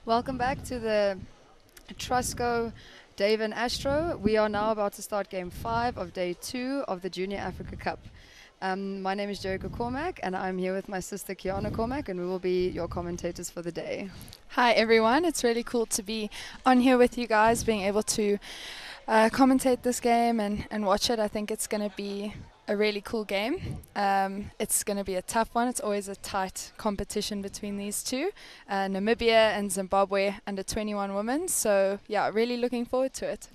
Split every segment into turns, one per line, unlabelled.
Welcome back to the Trusco Dave and Astro. We are now about to start game 5 of day 2 of the Junior Africa Cup. My name is Jericho Cormack and I'm here with my sister Kiana Cormack, and we will be your commentators for the day.
Hi everyone, it's really cool to be on here with you guys, being able to commentate this game and watch it. I think it's going to be a really cool game. It's going to be a tough one. It's always a tight competition between these two, Namibia and Zimbabwe under 21 women. So yeah, really looking forward to it.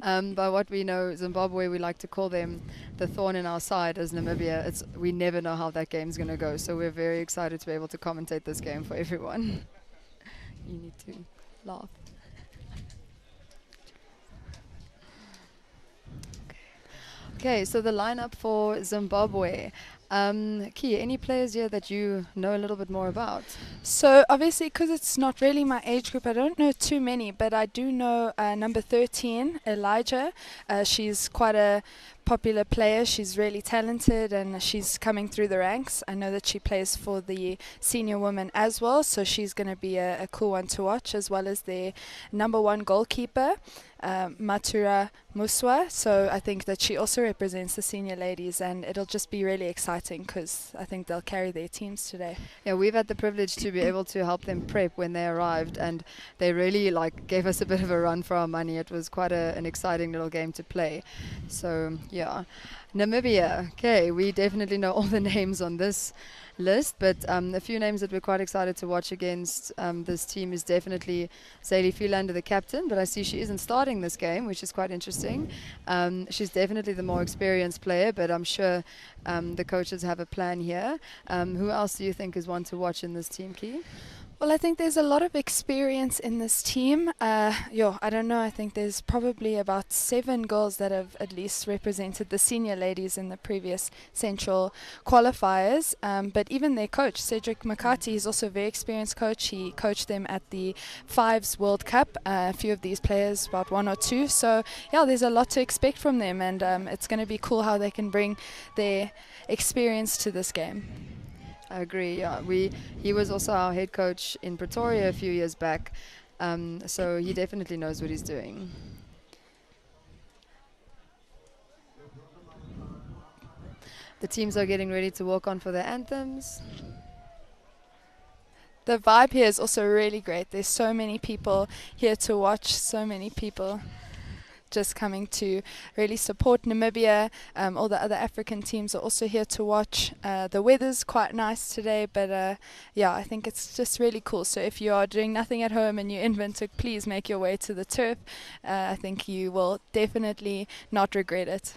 By what we know, Zimbabwe, we like to call them the thorn in our side. As Namibia, we never know how that game's going to go. So we're very excited to be able to commentate this game for everyone. You need to laugh. Okay, so the lineup for Zimbabwe. Ki, any players here that you know a little bit more about?
So obviously, because it's not really my age group, I don't know too many, but I do know number 13, Elijah. She's quite a popular player. She's really talented and she's coming through the ranks. I know that she plays for the senior women as well, so she's going to be a cool one to watch, as well as the number 1 goalkeeper, Matura Muswa. So I think that she also represents the senior ladies, and it'll just be really exciting because I think they'll carry their teams today.
Yeah, we've had the privilege to be able to help them prep when they arrived, and they really gave us a bit of a run for our money. It was quite an exciting little game to play. So yeah, Namibia. Okay, we definitely know all the names on this list, but a few names that we're quite excited to watch against this team is definitely Zaylee Philander, the captain, but I see she isn't starting this game, which is quite interesting. She's definitely the more experienced player, but I'm sure the coaches have a plan here. Who else do you think is one to watch in this team, Key?
Well, I think there's a lot of experience in this team. I don't know. I think there's probably about 7 girls that have at least represented the senior ladies in the previous central qualifiers. But even their coach, Cedric McCarthy, is also a very experienced coach. He coached them at the Fives World Cup. A few of these players, about 1 or 2. So yeah, there's a lot to expect from them, and it's going to be cool how they can bring their experience to this game.
I agree. Yeah, he was also our head coach in Pretoria a few years back, so he definitely knows what he's doing. The teams are getting ready to walk on for their anthems.
The vibe here is also really great. There's so many people here to watch, so many people just coming to really support Namibia. All the other African teams are also here to watch. The weather's quite nice today, but I think it's just really cool. So if you are doing nothing at home and you're in Windhoek, please make your way to the turf. I think you will definitely not regret it.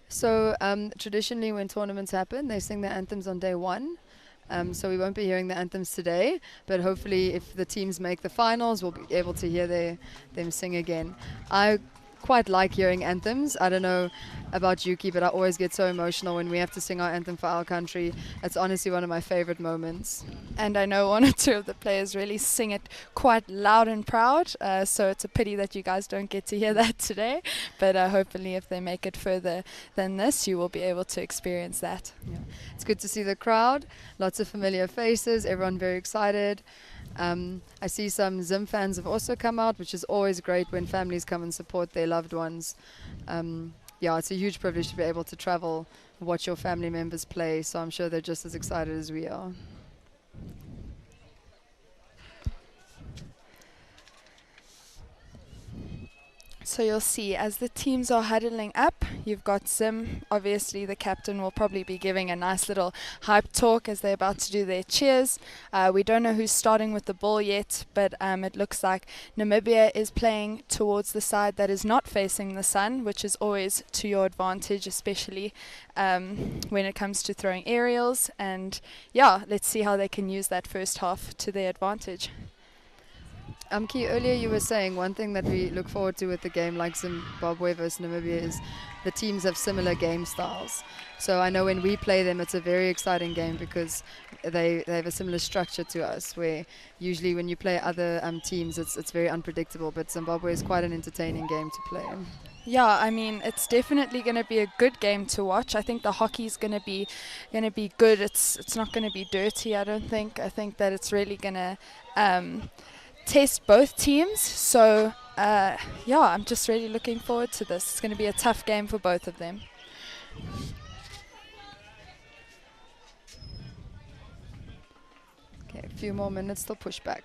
So traditionally when tournaments happen, they sing their anthems on day 1. So we won't be hearing the anthems today, but hopefully if the teams make the finals, we'll be able to hear them sing again. I quite like hearing anthems. I don't know about Yuki, but I always get so emotional when we have to sing our anthem for our country. It's honestly one of my favorite moments.
And I know 1 or 2 of the players really sing it quite loud and proud, so it's a pity that you guys don't get to hear that today, but hopefully if they make it further than this, you will be able to experience that.
Yeah. It's good to see the crowd, lots of familiar faces, everyone very excited. I see some Zim fans have also come out, which is always great when families come and support their loved ones. It's a huge privilege to be able to travel, watch your family members play, so I'm sure they're just as excited as we are.
So you'll see as the teams are huddling up, you've got Zim. Obviously the captain will probably be giving a nice little hype talk as they're about to do their cheers. We don't know who's starting with the ball yet, but it looks like Namibia is playing towards the side that is not facing the sun, which is always to your advantage, especially when it comes to throwing aerials. And yeah, let's see how they can use that first half to their advantage.
Ki, earlier you were saying one thing that we look forward to with the game like Zimbabwe versus Namibia is the teams have similar game styles. So I know when we play them, it's a very exciting game because they have a similar structure to us, where usually when you play other teams, it's very unpredictable. But Zimbabwe is quite an entertaining game to play.
Yeah, I mean it's definitely going to be a good game to watch. I think the hockey's going to be good. It's not going to be dirty. I don't think. I think that it's really going to test both teams. So yeah, I'm just really looking forward to this. It's going to be a tough game for both of them.
Okay, a few more minutes till pushback.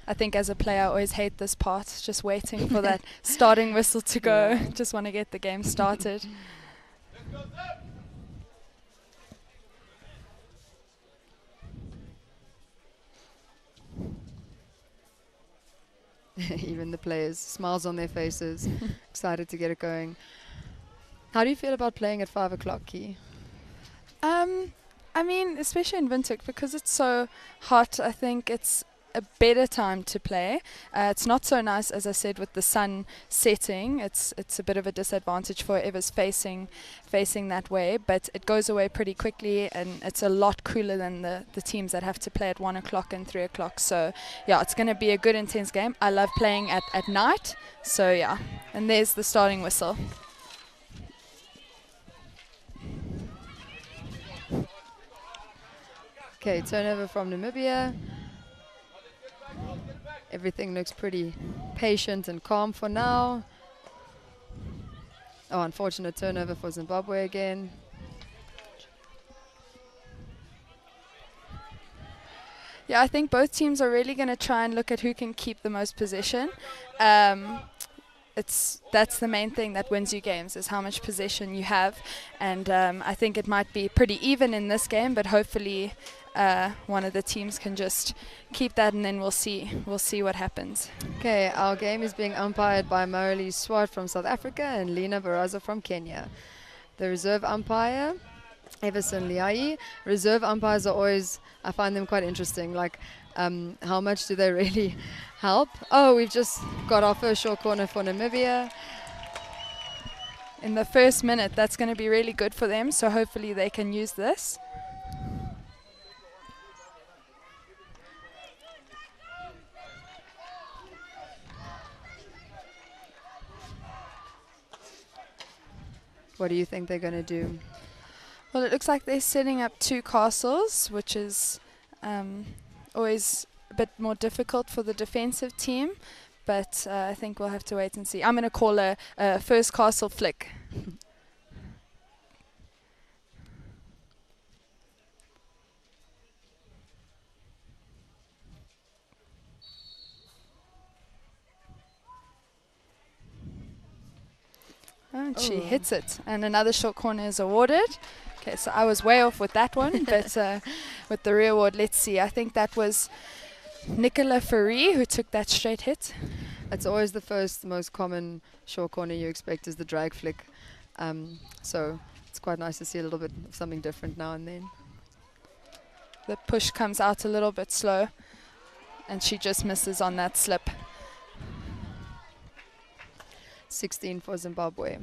I think as a player I always hate this part, just waiting for that starting whistle to go.
Yeah.
Just want to get the game started.
Even the players, smiles on their faces, excited to get it going. How do you feel about playing at 5 o'clock, Key?
I mean, especially in Windhoek, because it's so hot, I think it's a better time to play. It's not so nice, as I said, with the sun setting. It's a bit of a disadvantage for whoever's facing that way, but it goes away pretty quickly, and it's a lot cooler than the teams that have to play at 1 o'clock and 3 o'clock. So yeah, it's going to be a good intense game. I love playing at night, so yeah. And there's the starting whistle.
Okay, turnover from Namibia. Everything looks pretty patient and calm for now. Oh, unfortunate turnover for Zimbabwe again.
Yeah, I think both teams are really going to try and look at who can keep the most possession. That's the main thing that wins you games, is how much possession you have. And I think it might be pretty even in this game, but hopefully one of the teams can just keep that, and then we'll see what happens.
Okay, our game is being umpired by Marily Swart from South Africa and Lena Baraza from Kenya. The reserve umpire, Everson Liai. Reserve umpires are always, I find them quite interesting. Like, how much do they really help? Oh, we've just got our first short corner for Namibia.
In the first minute, that's going to be really good for them, so hopefully they can use this.
What do you think they're going to do?
Well, it looks like they're setting up 2 castles, which is always a bit more difficult for the defensive team, but I think we'll have to wait and see. I'm going to call a first castle flick. And she hits it, and another short corner is awarded. Okay, so I was way off with that one, but with the reward, let's see. I think that was Nicola Ferry who took that straight hit.
It's always the first most common short corner you expect is the drag flick. So it's quite nice to see a little bit of something different now and then.
The push comes out a little bit slow, and she just misses on that slip.
16 for Zimbabwe.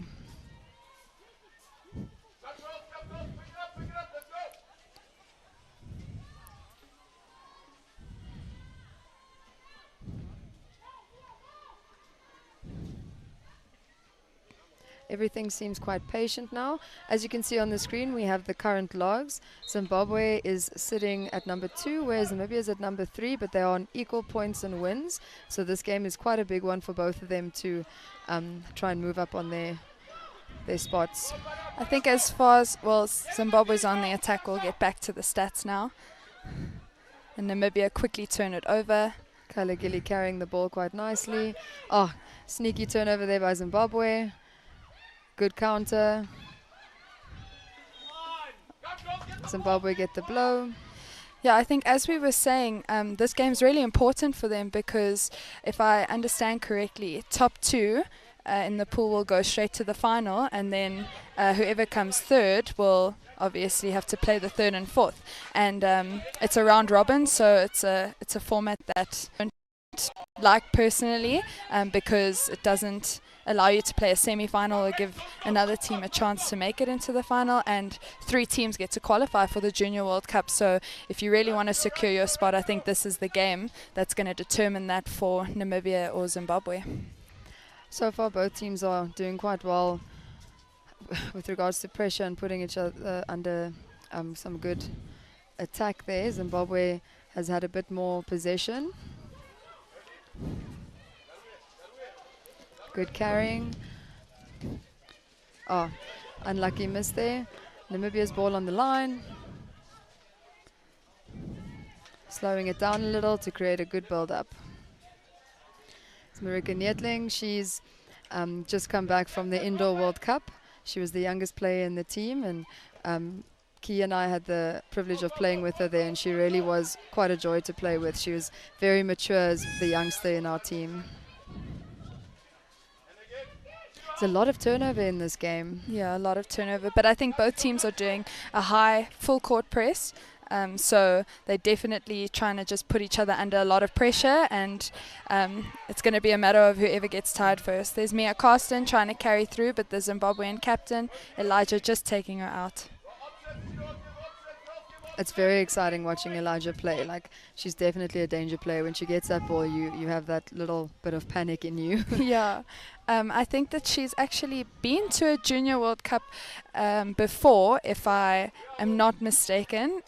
Everything seems quite patient now. As you can see on the screen, we have the current logs. Zimbabwe is sitting at number 2, whereas Namibia is at number 3, but they are on equal points and wins. So this game is quite a big one for both of them to try and move up on their spots.
I think as far as, well, Zimbabwe's on the attack, we'll get back to the stats now. And Namibia quickly turn it over.
Kalagili carrying the ball quite nicely. Oh, sneaky turnover there by Zimbabwe. Good counter. Zimbabwe get the blow.
Yeah, I think as we were saying, this game's really important for them because if I understand correctly, top 2 in the pool will go straight to the final, and then whoever comes third will obviously have to play the 3rd and 4th. And it's a round robin, so it's a format that I don't like personally because it doesn't allow you to play a semi-final or give another team a chance to make it into the final, and 3 teams get to qualify for the Junior World Cup. So if you really want to secure your spot, I think this is the game that's going to determine that for Namibia or Zimbabwe.
So far, both teams are doing quite well with regards to pressure and putting each other under some good attack there. Zimbabwe has had a bit more possession. Good carrying. Oh, unlucky miss there. Namibia's ball on the line. Slowing it down a little to create a good build-up. It's Marika Nietling. She's just come back from the Indoor World Cup. She was the youngest player in the team, and Key and I had the privilege of playing with her there, and she really was quite a joy to play with. She was very mature as the youngster in our team. There's a lot of turnover in this game.
Yeah, a lot of turnover, but I think both teams are doing a high full court press. So they're definitely trying to just put each other under a lot of pressure, and it's going to be a matter of whoever gets tired first. There's Mia Carsten trying to carry through, but the Zimbabwean captain, Elijah, just taking her out.
It's very exciting watching Elijah play. Like, she's definitely a danger player. When she gets that ball, you have that little bit of panic in you.
Yeah. I think that she's actually been to a Junior World Cup before, if I am not mistaken.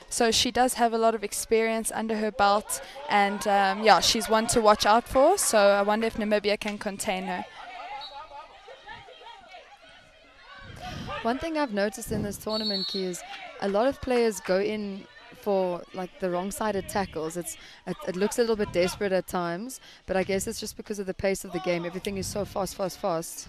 So she does have a lot of experience under her belt, and yeah, she's one to watch out for. So I wonder if Namibia can contain her.
One thing I've noticed in this tournament, Key, is a lot of players go in for like the wrong-sided tackles. It looks a little bit desperate at times, but I guess it's just because of the pace of the game. Everything is so fast.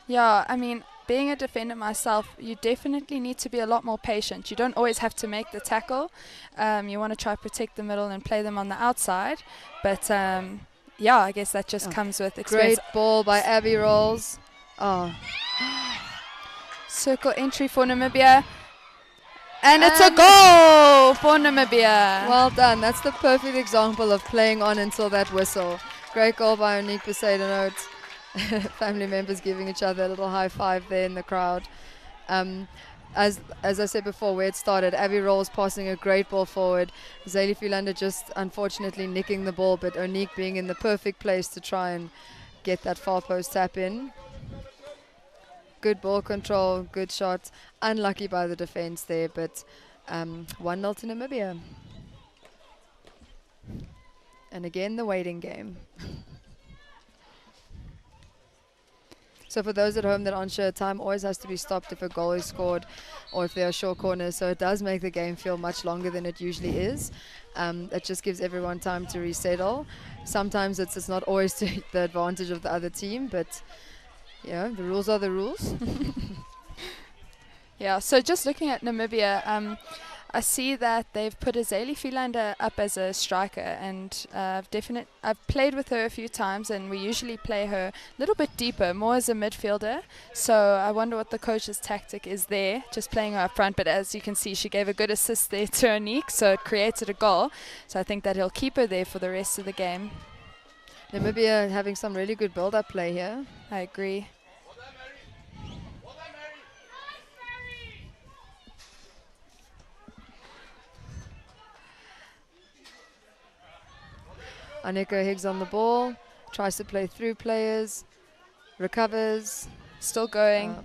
Yeah, I mean, being a defender myself, you definitely need to be a lot more patient. You don't always have to make the tackle. You want to try to protect the middle and play them on the outside, but yeah, I guess that just comes with experience.
Great ball by Abby Rolls. Oh.
Circle entry for Namibia. And it's a goal for Namibia.
Well done. That's the perfect example of playing on until that whistle. Great goal by Onique Poseidon. Family members giving each other a little high five there in the crowd. As I said before, where it started, Abby Rolls passing a great ball forward. Zayli Philander just unfortunately nicking the ball, but Onique being in the perfect place to try and get that far post tap in. Good ball control, good shot. Unlucky by the defense there, but 1-0 to Namibia. And again, the waiting game. So for those at home that aren't sure, time always has to be stopped if a goal is scored or if there are short corners. So it does make the game feel much longer than it usually is. It just gives everyone time to resettle. Sometimes it's not always to the advantage of the other team, but yeah, the rules are the rules.
Yeah, so just looking at Namibia, I see that they've put Zayli Philander up as a striker, and I've played with her a few times, and we usually play her a little bit deeper, more as a midfielder. So I wonder what the coach's tactic is there, just playing her up front. But as you can see, she gave a good assist there to Onique, so it created a goal. So I think that he'll keep her there for the rest of the game.
Namibia having some really good build-up play here.
I agree.
Aneko Higgs on the ball, tries to play through players, recovers.
Still going.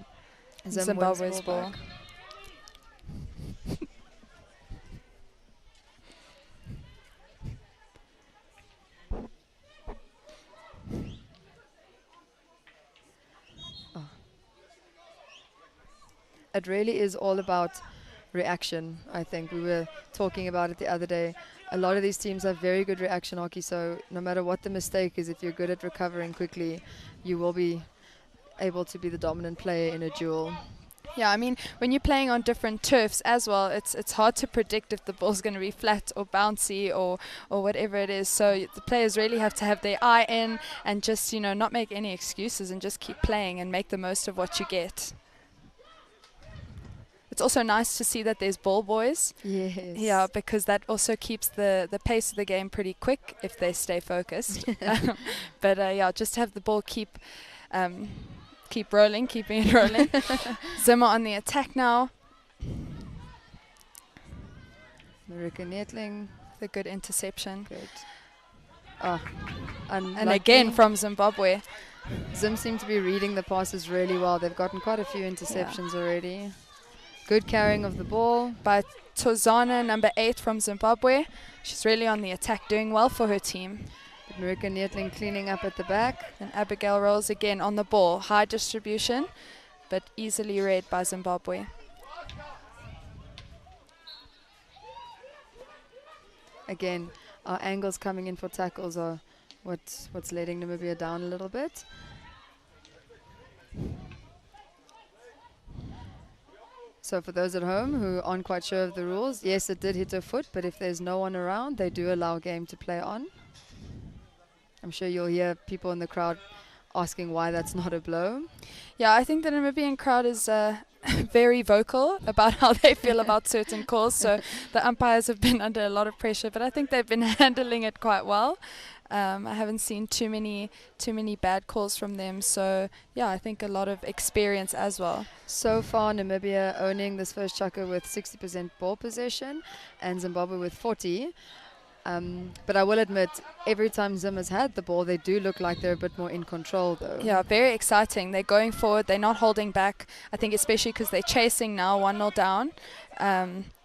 Zimbabwe's ball. It really is all about reaction, I think. We were talking about it the other day. A lot of these teams have very good reaction hockey, so no matter what the mistake is, if you're good at recovering quickly, you will be able to be the dominant player in a duel.
Yeah, I mean, when you're playing on different turfs as well, it's hard to predict if the ball's going to be flat or bouncy or whatever it is. So the players really have to have their eye in and just, not make any excuses and just keep playing and make the most of what you get. It's also nice to see that there's ball boys.
Yes.
Yeah, because that also keeps the pace of the game pretty quick if they stay focused. But yeah, just have the ball keep keep rolling, keeping it rolling. Zimmer on the attack now.
Marika Neethling.
The good interception.
Good. Oh,
And again from Zimbabwe.
Zim seem to be reading the passes really well. They've gotten quite a few interceptions already. Good carrying of the ball.
By Tozana, number 8 from Zimbabwe. She's really on the attack, doing well for her team.
But Marika Neethling cleaning up at the back.
And Abigail Rolls again on the ball. High distribution, but easily read by Zimbabwe.
Again, our angles coming in for tackles are what's letting Namibia down a little bit. So for those at home who aren't quite sure of the rules, yes, it did hit her foot, but if there's no one around, they do allow game to play on. I'm sure you'll hear people in the crowd asking why that's not a blow.
Yeah, I think the Namibian crowd is very vocal about how they feel about certain calls, so the umpires have been under a lot of pressure, but I think they've been handling it quite well. I haven't seen too many bad calls from them, so yeah, I think a lot of experience as well.
So far, Namibia owning this first chukka with 60% ball possession and Zimbabwe with 40%. But I will admit, every time Zim has had the ball, they do look like they're a bit more in control, though.
Yeah, very exciting. They're going forward. They're not holding back. I think especially because they're chasing now 1-0 down.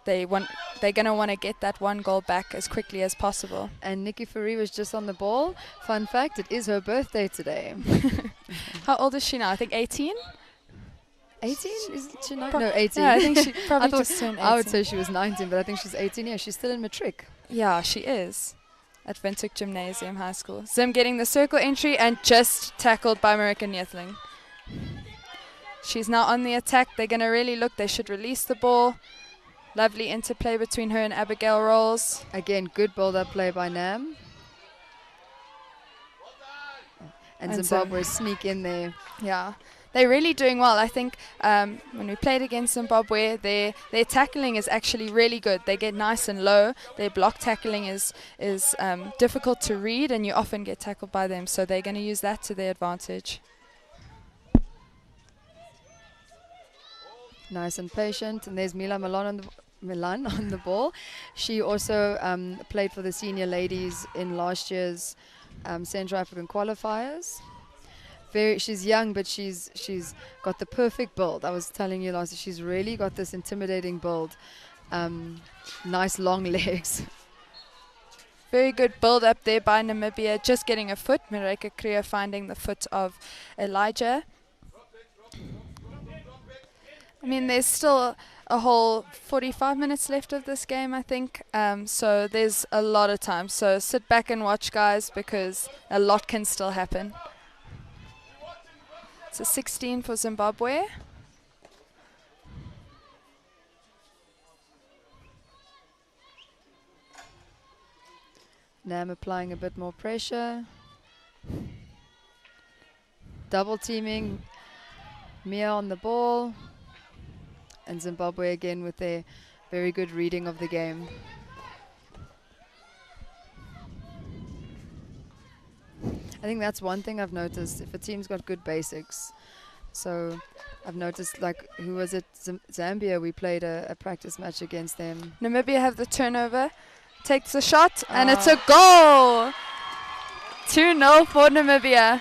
They're going to want to get that 1 goal back as quickly as possible.
And Nikki Fourie was just on the ball. Fun fact, it is her birthday today.
How old is she now? I think 18?
18? Is she not? No, 18.
Yeah, I think she probably just turned 18.
I would say she was 19, but I think she's 18. Yeah, she's still in matric.
Yeah, she is. At Windhoek Gymnasium High School. Zim getting the circle entry and just tackled by Marika Neethling. She's now on the attack. They're going to really look. They should release the ball. Lovely interplay between her and Abigail Rolls.
Again, good build-up play by Nam. And Zimbabwe sneak in there.
Yeah. They're really doing well. I think when we played against Zimbabwe, their tackling is actually really good. They get nice and low. Their block tackling is difficult to read, and you often get tackled by them. So they're going to use that to their advantage.
Nice and patient. And there's Milan on the ball. She also played for the senior ladies in last year's Central African qualifiers. She's young, but she's got the perfect build. I was telling you last, she's really got this intimidating build. Nice long legs.
Very good build up there by Namibia, just getting a foot. Marika Kriya finding the foot of Elijah. I mean, there's still a whole 45 minutes left of this game, I think. So there's a lot of time. So sit back and watch, guys, because a lot can still happen. It's a 16 for Zimbabwe.
Nam applying a bit more pressure. Double teaming. Mia on the ball. And Zimbabwe again with their very good reading of the game. I think that's one thing I've noticed, if a team's got good basics. So I've noticed, like, who was it? Zambia, we played a practice match against them.
Namibia have the turnover, takes a shot, and it's a goal! 2-0 for Namibia.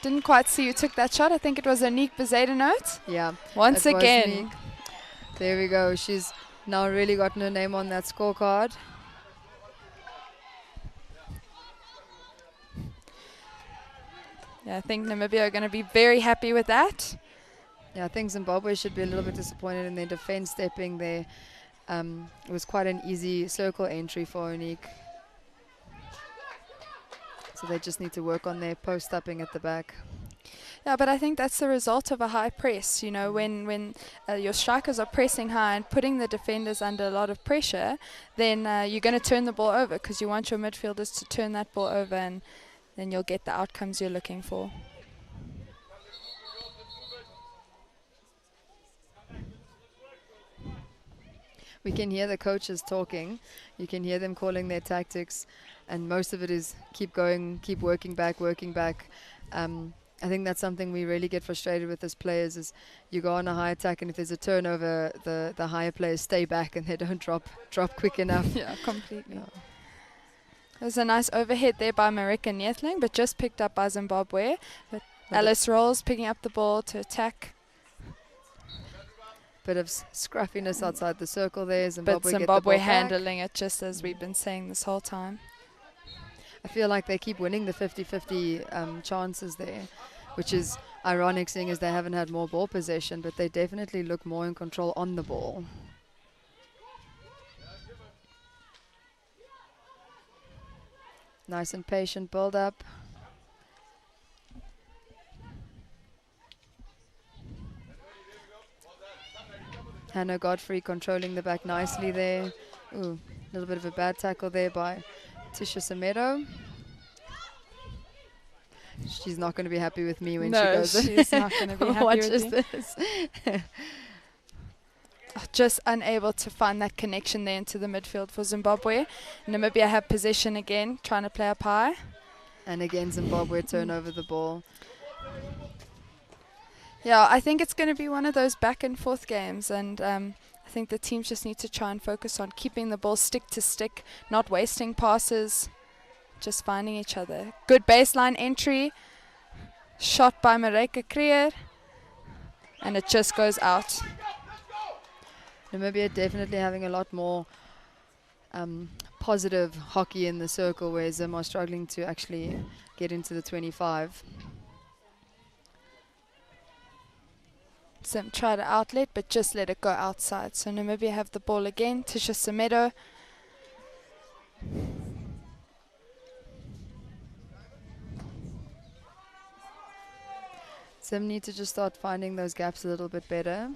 Didn't quite see who took that shot. I think it was Anique Bezuidenhout.
Yeah.
Once again.
There we go. She's now really gotten her name on that scorecard.
Yeah, I think Namibia are going to be very happy with that.
Yeah, I think Zimbabwe should be a little bit disappointed in their defense stepping there. It was quite an easy circle entry for Anique. So they just need to work on their post-upping at the back.
Yeah, but I think that's the result of a high press. You know, when your strikers are pressing high and putting the defenders under a lot of pressure, then you're going to turn the ball over because you want your midfielders to turn that ball over, and then you'll get the outcomes you're looking for.
We can hear the coaches talking. You can hear them calling their tactics, and most of it is keep going, keep working back. I think that's something we really get frustrated with as players is you go on a high attack and if there's a turnover, the higher players stay back and they don't drop quick enough.
Yeah, completely.
Yeah.
There's a nice overhead there by Marika Nyethling, but just picked up by Zimbabwe. But
Well,
Alice Rolls picking up the ball to attack.
bit of scruffiness outside the circle there. Zimbabwe,
But
get the
Zimbabwe
ball back.
handling it just as we've been saying this whole time.
I feel like they keep winning the 50-50 chances there, which is ironic seeing as they haven't had more ball possession, but they definitely look more in control on the ball. Nice and patient build up. Hannah Godfrey controlling the back nicely there. Ooh, a little bit of a bad tackle there by Tisha Samedo. She's not going to be happy with me when she
No,
goes.
she's not going to be happy with
watches
you.
this.
Just unable to find that connection there into the midfield for Zimbabwe. Namibia have possession again, trying to play up high.
And again, Zimbabwe turn over the ball.
Yeah, I think it's going to be one of those back and forth games, and I think the teams just need to try and focus on keeping the ball stick to stick, not wasting passes, just finding each other. Good baseline entry, shot by Mareka Krier, and it just goes out.
Namibia definitely having a lot more positive hockey in the circle, where Zim are struggling to actually get into the 25.
Sim try to outlet, but just let it go outside. So Namibia have the ball again. Tisha Samedo.
Zim need to just start finding those gaps a little bit better.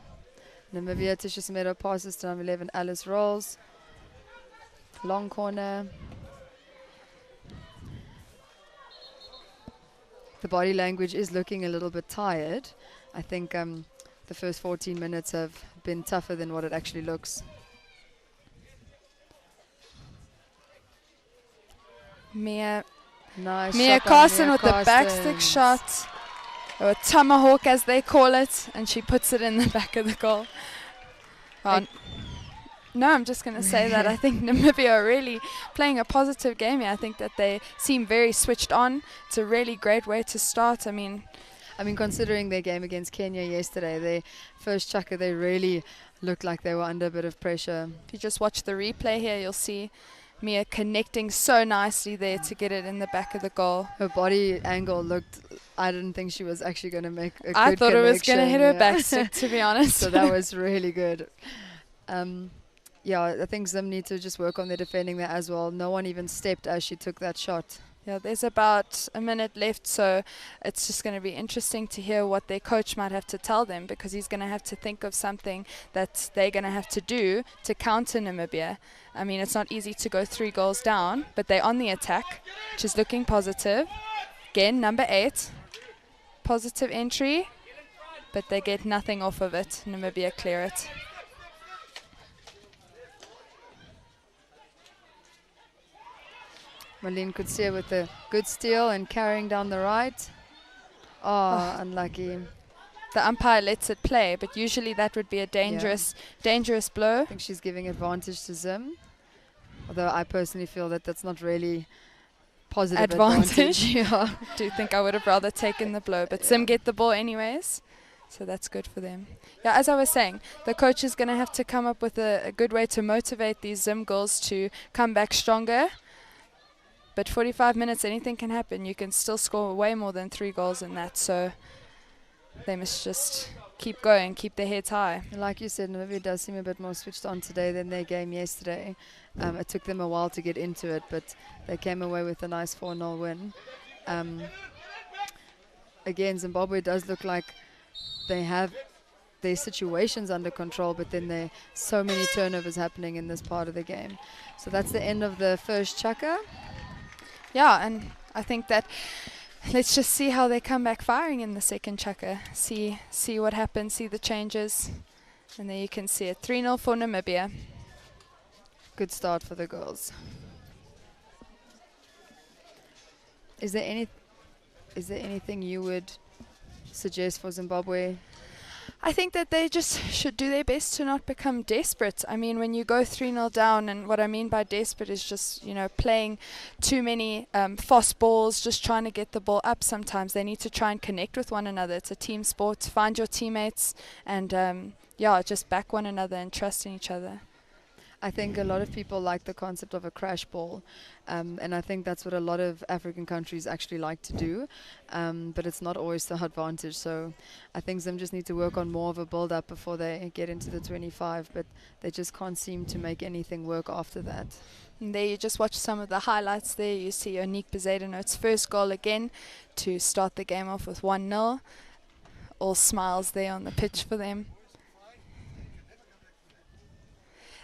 Namibia, Tisha Samedo passes to number 11, Alice Rolls. Long corner. The body language is looking a little bit tired. I think the first 14 minutes have been tougher than what it actually looks.
Mia
Nice
Mia
shot by
Carson
Mia
with the backstick
Carstens.
shot, or tomahawk as they call it, and she puts it in the back of the goal. No, I'm just going to say that I think Namibia are really playing a positive game here. I think that they seem very switched on. It's a really great way to start. I mean,
considering their game against Kenya yesterday, their first chucker, they really looked like they were under a bit of pressure.
if you just watch the replay here, you'll see Mia connecting so nicely there to get it in the back of the goal.
Her body angle looked, I didn't think she was actually going to make a
I
good
thought it was going to hit her
connection,
backstick, to be honest.
So that was really good. Yeah, I think Zim need to just work on their defending there as well. No one even stepped as she took that shot.
Yeah, there's about a minute left, so it's just going to be interesting to hear what their coach might have to tell them, because he's going to have to think of something that they're going to have to do to counter Namibia. I mean, it's not easy to go 3 goals down, but they're on the attack, which is looking positive. Again, number 8, positive entry, but they get nothing off of it. Namibia clear it.
Marlene could see her with a good steal and carrying down the right. Oh, unlucky.
The umpire lets it play, but usually that would be a dangerous blow.
I think she's giving advantage to Zim. Although I personally feel that that's not really positive advantage. Yeah.
I do think I would have rather taken the blow, but Sim get the ball anyways. So that's good for them. Yeah, as I was saying, the coach is going to have to come up with a good way to motivate these Zim girls to come back stronger. But 45 minutes, anything can happen. You can still score way more than 3 goals in that. So they must just keep going, keep their heads high.
Like you said, Namibia does seem a bit more switched on today than their game yesterday. It took them a while to get into it, but they came away with a nice 4-0 win. Again, Zimbabwe does look like they have their situations under control, but then there are so many turnovers happening in this part of the game. So that's the end of the first chukka.
Yeah, and I think that let's just see how they come back firing in the second chukka. See what happens, see the changes. And there you can see it. 3-0 for Namibia.
Good start for the girls. Is there any... is there anything you would suggest for Zimbabwe?
I think that they just should do their best to not become desperate. I mean, when you go 3-0 down, and what I mean by desperate is just, playing too many fast balls, just trying to get the ball up sometimes. They need to try and connect with one another. It's a team sport. Find your teammates and, just back one another and trust in each other.
I think a lot of people like the concept of a crash ball, and I think that's what a lot of African countries actually like to do, but it's not always the advantage. So I think Zim just need to work on more of a build-up before they get into the 25, but they just can't seem to make anything work after that.
And there you just watch some of the highlights there. You see Onique Bezedeno's first goal again to start the game off with 1-0. All smiles there on the pitch for them.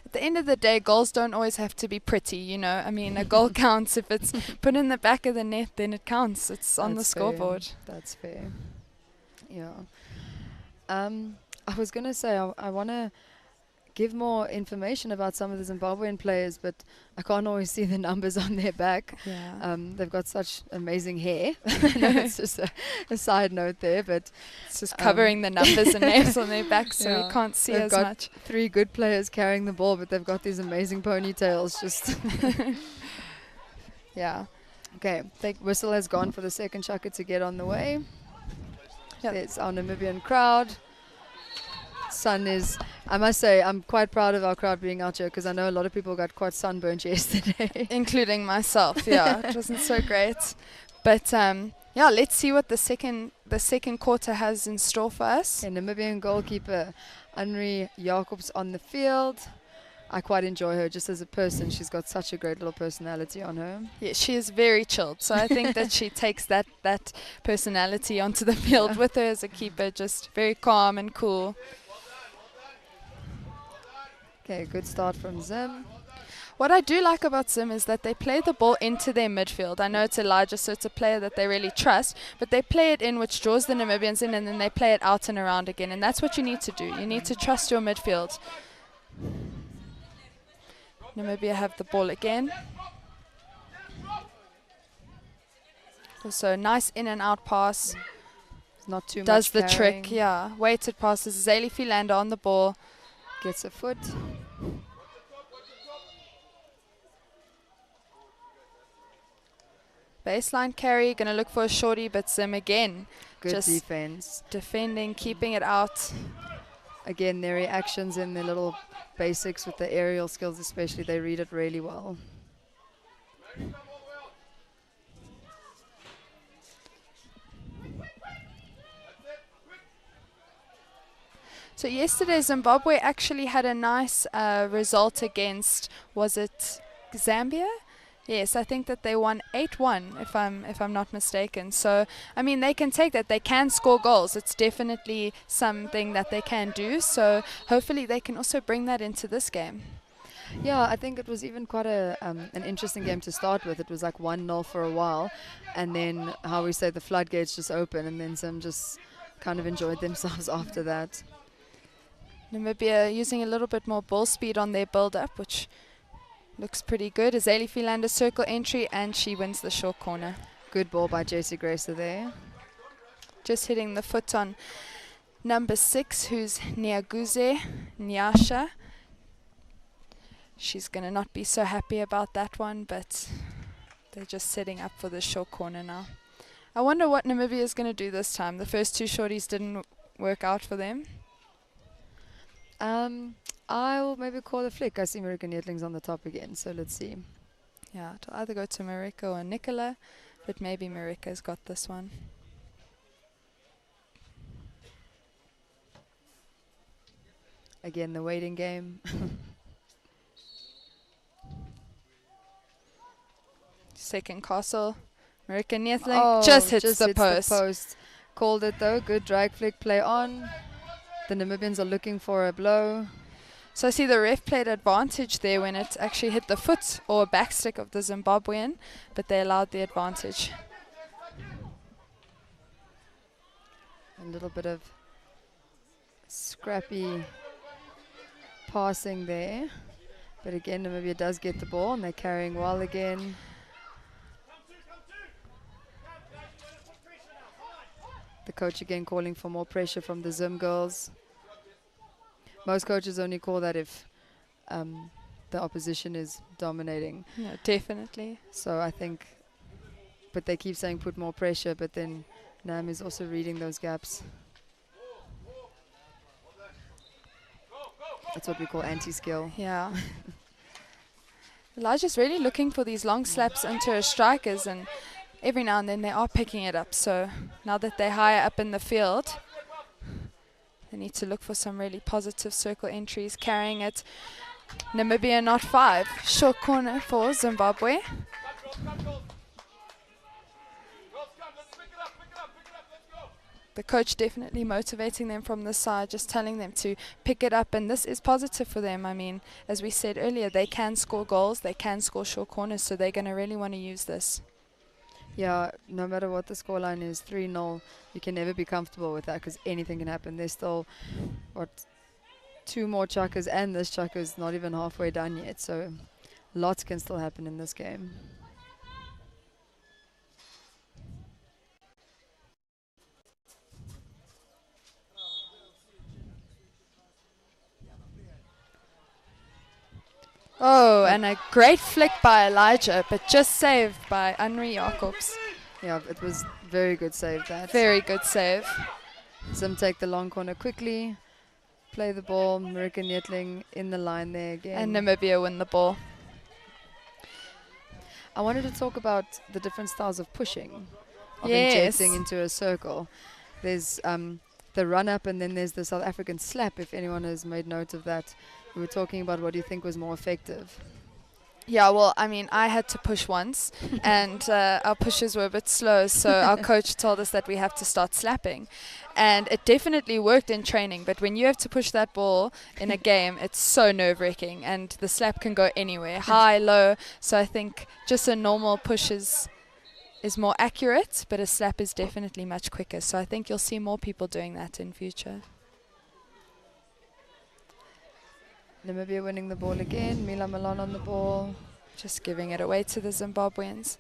At the end of the day, goals don't always have to be pretty, I mean, a goal counts. If it's put in the back of the net, then it counts. It's on the scoreboard.
That's fair. Yeah. I was going to say, I want to give more information about some of the Zimbabwean players, but I can't always see the numbers on their back.
Yeah.
They've got such amazing hair. No, it's just a side note there, but
it's just covering the numbers and names on their back, so you can't see as much.
3 good players carrying the ball, but they've got these amazing ponytails. Just yeah. Okay, the whistle has gone for the second chukka to get on the way. Yep. There's our Namibian crowd. Sun is, I must say, I'm quite proud of our crowd being out here, because I know a lot of people got quite sunburnt yesterday.
Including myself, yeah. It wasn't so great. But, let's see what the second quarter has in store for us.
Namibian goalkeeper Henri Jacobs on the field. I quite enjoy her just as a person. She's got such a great little personality on her.
Yeah, she is very chilled. So I think that she takes that personality onto the field with her as a keeper, just very calm and cool.
Okay, good start from Zim.
What I do like about Zim is that they play the ball into their midfield. I know it's Elijah, so it's a player that they really trust, but they play it in, which draws the Namibians in, and then they play it out and around again. And that's what you need to do. You need to trust your midfield. Namibia have the ball again. Also, nice in and out pass.
Not too much
does the
carrying.
trick, yeah. Weighted passes. Zali Philander on the ball.
Gets a foot.
Baseline carry, going to look for a shorty, but Zim again.
Good
just
defense.
Defending, keeping it out.
Again, their reactions and their little basics with the aerial skills especially, they read it really well.
So yesterday Zimbabwe actually had a nice result against, was it Zambia? Yes, I think that they won 8-1 if I'm not mistaken. So I mean, they can take that. They can score goals. It's definitely something that they can do. So hopefully they can also bring that into this game.
Yeah, I think it was even quite an interesting game to start with. It was like 1-0 for a while, and then how we say the floodgates just open, and then some just kind of enjoyed themselves after that.
Namibia using a little bit more ball speed on their build-up, which looks pretty good. Azali Philander circle entry, and she wins the short corner.
Good ball by JC Gracer there.
Just hitting the foot on number 6, who's Niaguze Nyasha. She's going to not be so happy about that one, but they're just setting up for the short corner now. I wonder what Namibia is going to do this time. The first 2 shorties didn't work out for them.
I'll maybe call a flick. I see Marika Netling's on the top again, so let's see.
Yeah, it'll either go to Marika or Nicola, but maybe Marika's got this one.
Again, the waiting game.
Second castle. Marika Netlink just hits the
post. Called it though. Good drag flick play on. The Namibians are looking for a blow.
So I see the ref played advantage there when it actually hit the foot or backstick of the Zimbabwean, but they allowed the advantage.
A little bit of scrappy passing there. But again, Namibia does get the ball and they're carrying well again. coach again calling for more pressure from the Zim girls. Most coaches only call that if the opposition is dominating.
No, definitely.
So I think, but they keep saying put more pressure, but then Nam is also reading those gaps. That's what we call anti-skill.
Yeah. Elijah's really looking for these long slaps into her strikers, and every now and then they are picking it up. So now that they're higher up in the field, they need to look for some really positive circle entries, carrying it. Namibia not 5. Short corner for Zimbabwe. The coach definitely motivating them from the side, just telling them to pick it up, and this is positive for them. I mean, as we said earlier, they can score goals, they can score short corners, so they're going to really want to use this.
Yeah, no matter what the scoreline is, 3-0, you can never be comfortable with that because anything can happen. There's still, 2 more chuckers, and this chucker is not even halfway done yet, so lots can still happen in this game.
Oh, and a great flick by Elijah, but just saved by Henri Jacobs.
Yeah, it was very good save that.
Very good save.
Zim take the long corner quickly, play the ball, Marika Nietling in the line there again.
And Namibia win the ball.
I wanted to talk about the different styles of pushing, of
Yes.
injecting into a circle. There's the run-up, and then there's the South African slap, if anyone has made note of that. We were talking about what do you think was more effective.
Yeah, well, I mean, I had to push once, and our pushes were a bit slow, so our coach told us that we have to start slapping. And it definitely worked in training, but when you have to push that ball in a game, it's so nerve-wracking, and the slap can go anywhere, high, low. So I think just a normal push is more accurate, but a slap is definitely much quicker. So I think you'll see more people doing that in future.
Namibia winning the ball again, Mila Malon on the ball.
Just giving it away to the Zimbabweans.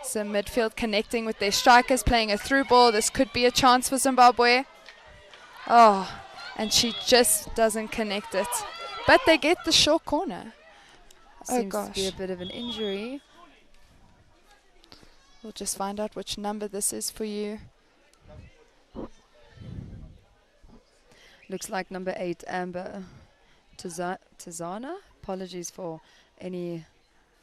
So midfield connecting with their strikers, playing a through ball. This could be a chance for Zimbabwe. Oh, and she just doesn't connect it. But they get the short corner.
Seems to be a bit of an injury.
We'll just find out which number this is for you.
Looks like number 8, Amber Tizana. Apologies for any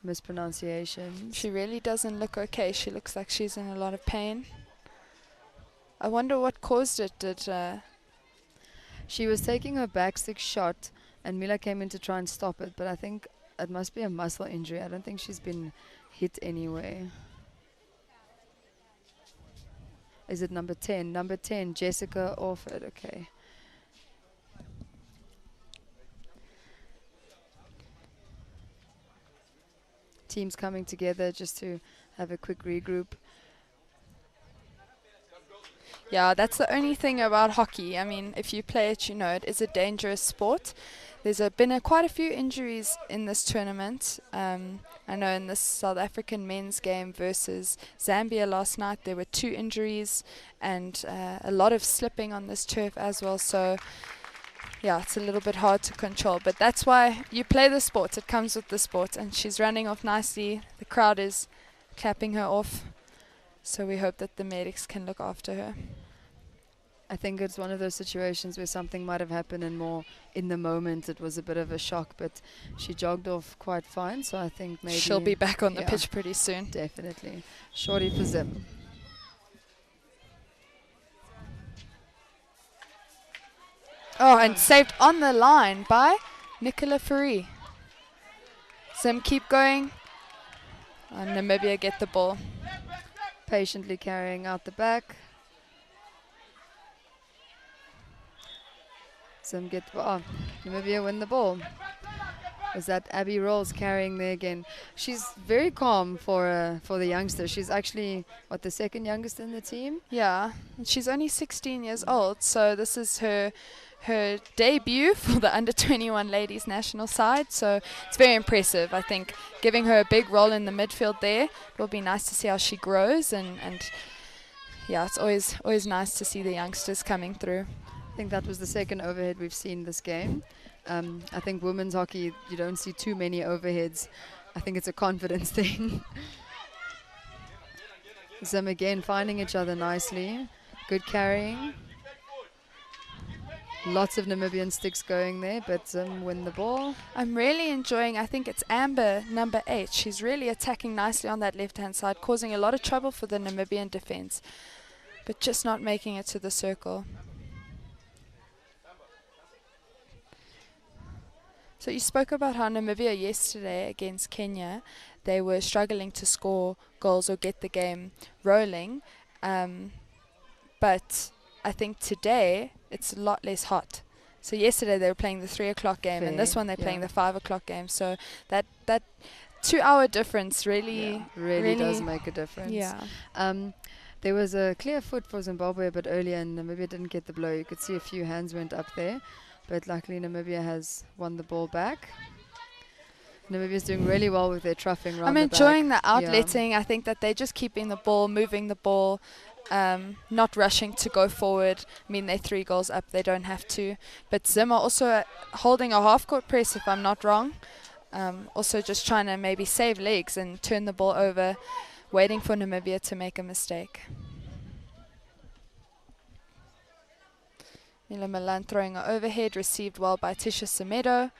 mispronunciations.
She really doesn't look okay. She looks like she's in a lot of pain. I wonder what caused it.
She was taking her back 6 shot, and Mila came in to try and stop it, but I think it must be a muscle injury. I don't think she's been hit anyway. Is it number 10? Number 10, Jessica Orford. Okay. Teams coming together just to have a quick regroup.
Yeah, that's the only thing about hockey. I mean, if you play it, you know it is a dangerous sport. There's been quite a few injuries in this tournament. I know in this South African men's game versus Zambia last night, there were 2 injuries and a lot of slipping on this turf as well. So, yeah, it's a little bit hard to control. But that's why you play the sport. It comes with the sport. And she's running off nicely. The crowd is clapping her off. So we hope that the medics can look after her.
I think it's one of those situations where something might have happened and more in the moment it was a bit of a shock, but she jogged off quite fine, so I think maybe
she'll be back on the pitch pretty soon.
Definitely. Shorty for Zim.
Oh, and saved on the line by Nicola Fourie. Zim keep going. And Namibia get the ball.
Patiently carrying out the back. Zim get Namibia win the ball. Is that Abby Rolls carrying there again? She's very calm for the youngster. She's actually the 2nd youngest in the team.
Yeah, and she's only 16 years old, so this is her her debut for the under-21 ladies national side, so it's very impressive. I think giving her a big role in the midfield there, it will be nice to see how she grows, and yeah, it's always nice to see the youngsters coming through.
I think that was the second overhead we've seen this game. I think women's hockey, you don't see too many overheads. I think it's a confidence thing. Zim again finding each other nicely. Good carrying. Lots of Namibian sticks going there, but Zim win the ball.
I'm really enjoying, I think it's Amber, number 8. She's really attacking nicely on that left-hand side, causing a lot of trouble for the Namibian defense, but just not making it to the circle. So you spoke about how Namibia yesterday against Kenya, they were struggling to score goals or get the game rolling, but I think today it's a lot less hot. So yesterday they were playing the 3 o'clock game, and this one they're playing the 5 o'clock game. So that 2-hour difference really
does make a difference.
Yeah.
There was a clear foot for Zimbabwe a bit earlier, and Namibia didn't get the blow. You could see a few hands went up there, but luckily Namibia has won the ball back. Namibia's doing really well with their troughing around
I'm
the
enjoying the
back.
outletting. I think that they're just keeping the ball, moving the ball, not rushing to go forward. I mean, they're 3 goals up, they don't have to. But Zim are also holding a half-court press, if I'm not wrong. Also just trying to maybe save legs and turn the ball over, waiting for Namibia to make a mistake. Mila Milan throwing an overhead, received well by Tisha Semedo.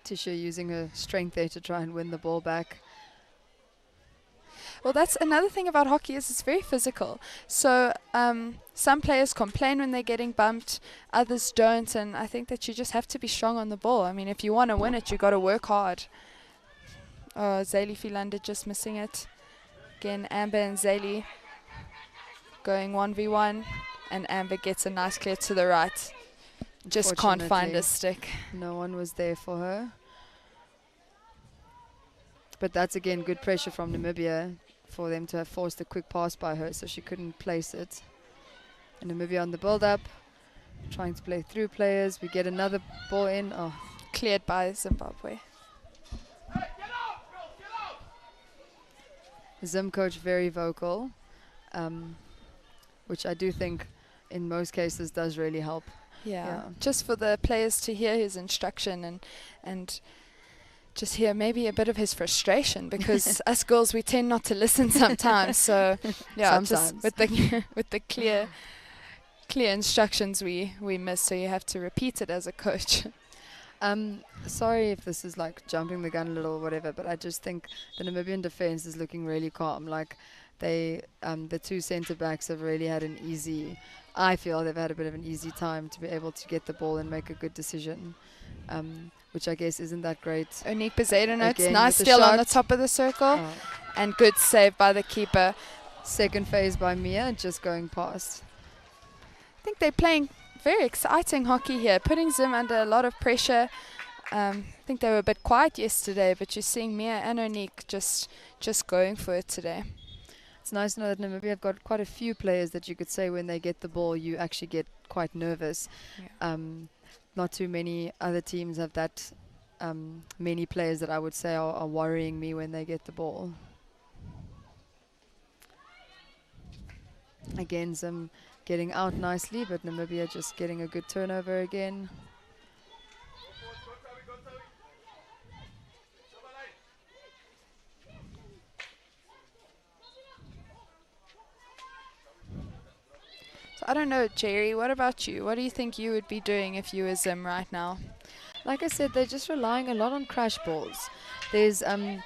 Tisha using her strength there to try and win the ball back.
Well, that's another thing about hockey, is it's very physical. So some players complain when they're getting bumped, others don't, and I think that you just have to be strong on the ball. I mean, if you want to win it, you got to work hard. Oh, Zayli Philander just missing it. Again, Amber and Zayli going 1v1, and Amber gets a nice clear to the right. Just can't find a stick.
No one was there for her. But that's again good pressure from Namibia for them to have forced a quick pass by her, so she couldn't place it. And Namibia on the build-up, trying to play through players. We get another ball in. Oh,
cleared by Zimbabwe.
Zim coach very vocal, which I do think in most cases does really help.
Yeah, just for the players to hear his instruction and just hear maybe a bit of his frustration, because us girls, we tend not to listen sometimes. So yeah, just with the clear instructions we miss, so you have to repeat it as a coach.
Sorry if this is like jumping the gun a little or whatever, but I just think the Namibian defense is looking really calm. Like the 2 centre backs have really had an easy, I feel they've had a bit of an easy time to be able to get the ball and make a good decision, which I guess isn't that great.
Onique Bezeda, it's nice steal on the top of the circle, and good save by the keeper.
Second phase by Mia, just going past.
I think they're playing very exciting hockey here, putting Zim under a lot of pressure. I think they were a bit quiet yesterday, but you're seeing Mia and Onique just going for it today.
It's nice to know that Namibia have got quite a few players that you could say when they get the ball, you actually get quite nervous. Yeah. Not too many other teams have that many players that I would say are worrying me when they get the ball. Again, Zim getting out nicely, but Namibia just getting a good turnover again.
I don't know, Jerry, what about you? What do you think you would be doing if you were Zim right now?
Like I said, they're just relying a lot on crash balls. There's the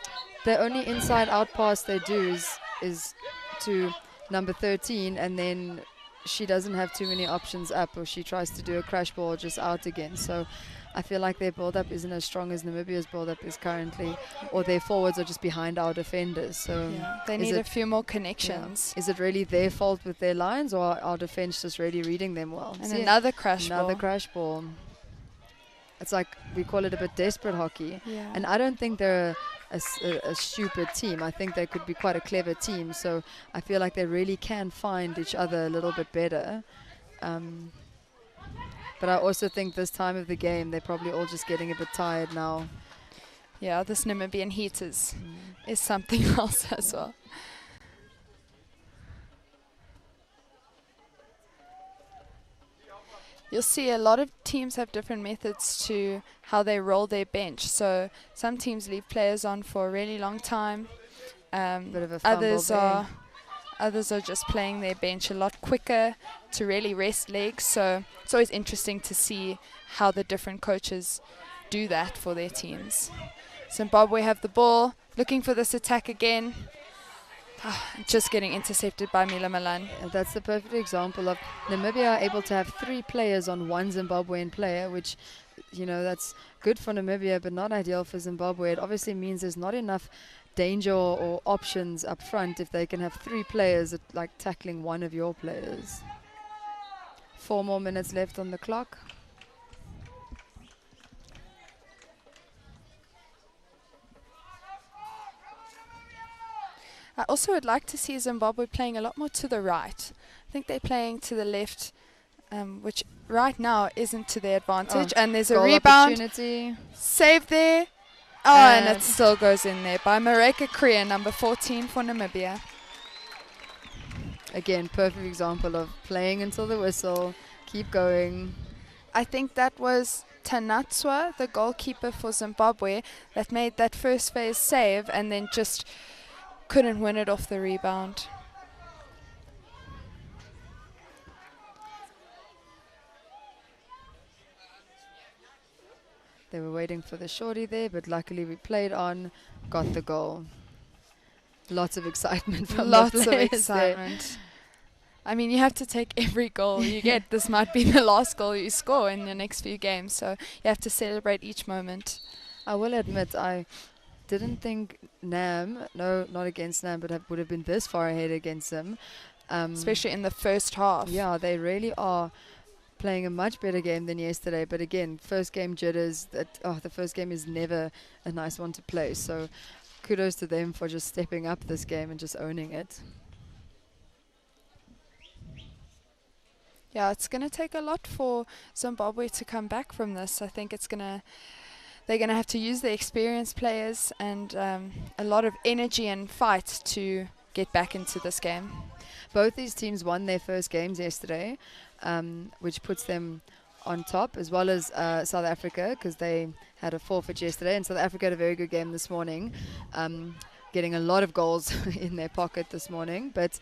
only inside out pass they do is to number 13, and then she doesn't have too many options up, or she tries to do a crash ball just out again. So I feel like their build-up isn't as strong as Namibia's build-up is currently, or their forwards are just behind our defenders. So
they need a few more connections.
Yeah. Is it really their fault with their lines, or are our defense just really reading them well?
And another crash ball.
Another crash ball. It's like we call it a bit desperate hockey.
Yeah.
And I don't think they're a stupid team. I think they could be quite a clever team. So I feel like they really can find each other a little bit better. But I also think this time of the game, they're probably all just getting a bit tired now.
Yeah, this Namibian heat is something else as well. You'll see a lot of teams have different methods to how they roll their bench. So some teams leave players on for a really long time.
Bit of a fumble
Others are just playing their bench a lot quicker to really rest legs. So it's always interesting to see how the different coaches do that for their teams. Zimbabwe have the ball, looking for this attack again. Just getting intercepted by Mila Malan.
That's the perfect example of Namibia are able to have 3 players on one Zimbabwean player, which, you know, that's good for Namibia, but not ideal for Zimbabwe. It obviously means there's not enough danger or options up front if they can have 3 players like tackling one of your players. 4 more minutes left on the clock.
I also would like to see Zimbabwe playing a lot more to the right. I think they're playing to the left, which right now isn't to their advantage. And there's a rebound. Save there. And it still goes in there by Mareka Kriya, number 14 for Namibia.
Again, perfect example of playing until the whistle, keep going.
I think that was Tanatswa, the goalkeeper for Zimbabwe, that made that first phase save and then just couldn't win it off the rebound.
They were waiting for the shorty there, but luckily we played on, got the goal. Lots of excitement from the players. Lots of excitement.
There. I mean, you have to take every goal you get. This might be the last goal you score in the next few games, so you have to celebrate each moment.
I will admit, I didn't think Nam, no, not against Nam, but would have been this far ahead against them.
Especially in the first half.
Yeah, they really are playing a much better game than yesterday. But again, first game jitters. The first game is never a nice one to play. So kudos to them for just stepping up this game and just owning it.
Yeah, it's going to take a lot for Zimbabwe to come back from this. I think they're going to have to use the experienced players and a lot of energy and fight to get back into this game.
Both these teams won their first games yesterday, which puts them on top, as well as South Africa, because they had a forfeit yesterday, and South Africa had a very good game this morning, getting a lot of goals in their pocket this morning. But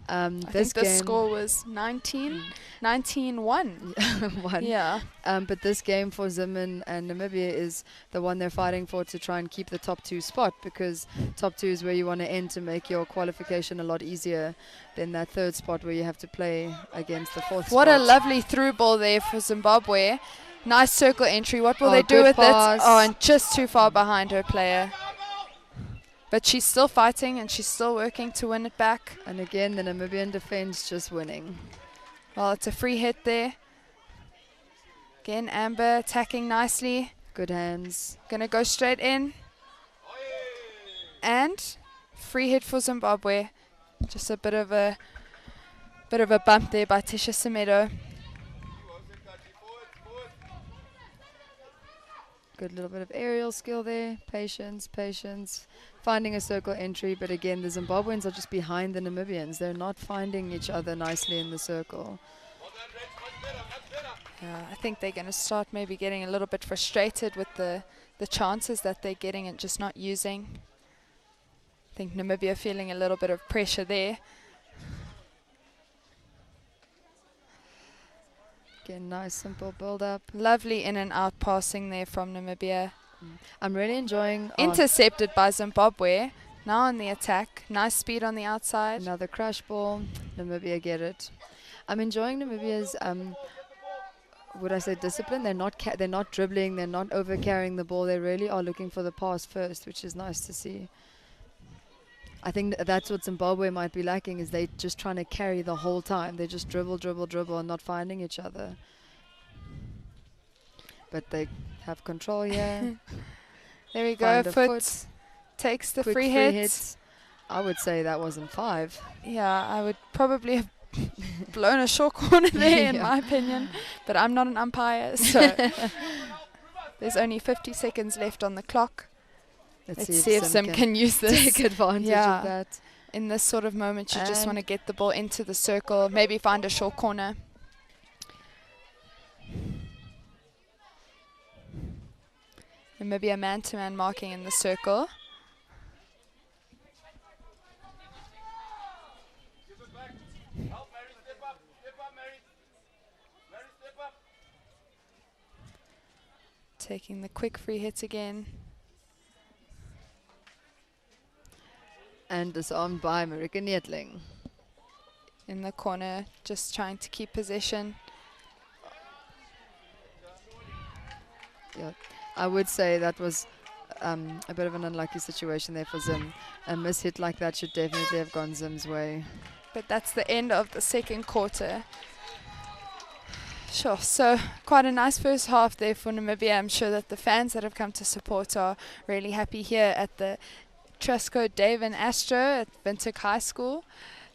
I think the score was 19-1.
Yeah. But this game for Zim and Namibia is the one they're fighting for to try and keep the top 2 spot, because top 2 is where you want to end to make your qualification a lot easier than that 3rd spot where you have to play against the 4th spot.
What a lovely through ball there for Zimbabwe. Nice circle entry. What will they do with it? Oh, and just too far behind her player. But she's still fighting and she's still working to win it back.
And again, the Namibian defense just winning.
Well, it's a free hit there. Again, Amber attacking nicely.
Good hands.
Gonna go straight in. And free hit for Zimbabwe. Just a bit of a bump there by Tisha Semedo.
Good little bit of aerial skill there. Patience. Finding a circle entry, but again, the Zimbabweans are just behind the Namibians. They're not finding each other nicely in the circle.
Yeah, I think they're going to start maybe getting a little bit frustrated with the chances that they're getting and just not using. I think Namibia feeling a little bit of pressure there.
Again, nice simple build-up.
Lovely in and out passing there from Namibia.
I'm really enjoying...
Intercepted by Zimbabwe. Now on the attack. Nice speed on the outside.
Another crash ball. Namibia get it. I'm enjoying Namibia's, would I say, discipline. They're not dribbling. They're not over-carrying the ball. They really are looking for the pass first, which is nice to see. I think that's what Zimbabwe might be lacking, is they just trying to carry the whole time. They just dribble and not finding each other. But they have control here.
There we go. Foot takes the free hit.
I would say that wasn't 5.
Yeah, I would probably have blown a short corner there, in my opinion. But I'm not an umpire, so there's only 50 seconds left on the clock. Let's see if Zim can use this.
Take advantage of that.
In this sort of moment, you just want to get the ball into the circle, maybe find a short corner. And maybe a man-to-man marking in the circle. Taking the quick free hit again.
And disarmed by Marika Neethling.
In the corner, just trying to keep possession.
Yeah, I would say that was a bit of an unlucky situation there for Zim. A miss hit like that should definitely have gone Zim's way.
But that's the end of the second quarter. Sure, so quite a nice first half there for Namibia. I'm sure that the fans that have come to support are really happy here at the Trusco Dave and Astro at Windhoek High School.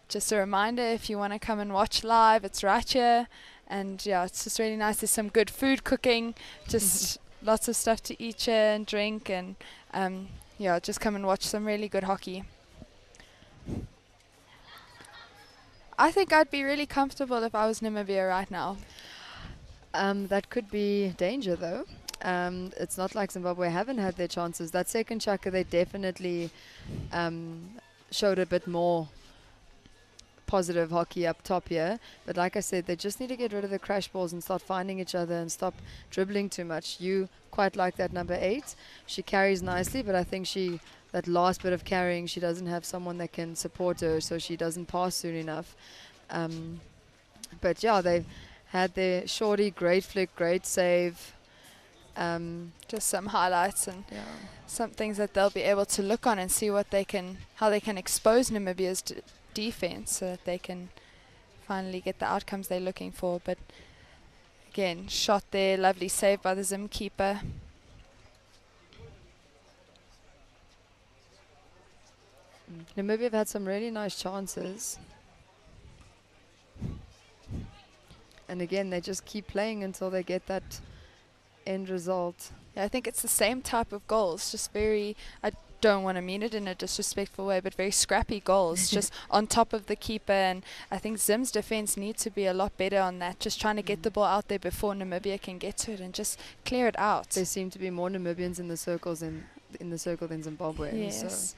Just a reminder, if you want to come and watch live, it's right here. And yeah, it's just really nice. There's some good food cooking, just lots of stuff to eat here and drink, and yeah, just come and watch some really good hockey. I think I'd be really comfortable if I was Namibia right now.
That could be danger, though. It's not like Zimbabwe haven't had their chances. That second chukka, they definitely showed a bit more positive hockey up top here. But like I said, they just need to get rid of the crash balls and start finding each other and stop dribbling too much. You quite like that number 8. She carries nicely, but I think that last bit of carrying, she doesn't have someone that can support her, so she doesn't pass soon enough. But yeah, they've had their shorty, great flick, great save.
Just some highlights and some things that they'll be able to look on and see how they can expose Namibia's defense, so that they can finally get the outcomes they're looking for. But again, shot there, lovely save by the Zim keeper.
Namibia have had some really nice chances. And again, they just keep playing until they get that end result.
Yeah, I think it's the same type of goals, just very, I don't want to mean it in a disrespectful way, but very scrappy goals, just on top of the keeper. And I think Zim's defense needs to be a lot better on that, just trying to get the ball out there before Namibia can get to it and just clear it out.
There seem to be more Namibians in the circle than Zimbabwe.
Yes.
So.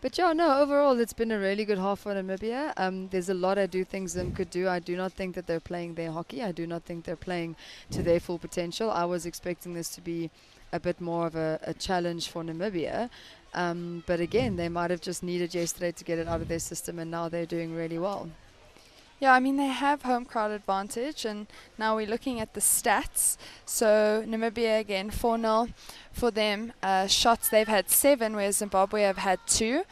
But yeah, no, overall it's been a really good half for Namibia. There's a lot I do think Zim could do. I do not think that they're playing their hockey. I do not think they're playing to their full potential. I was expecting this to be a bit more of a challenge for Namibia. But again, they might have just needed yesterday to get it out of their system, and now they're doing really well.
Yeah, I mean, they have home crowd advantage, and now we're looking at the stats. So Namibia, again, 4-0 for them. Shots, they've had 7, whereas Zimbabwe have had 2.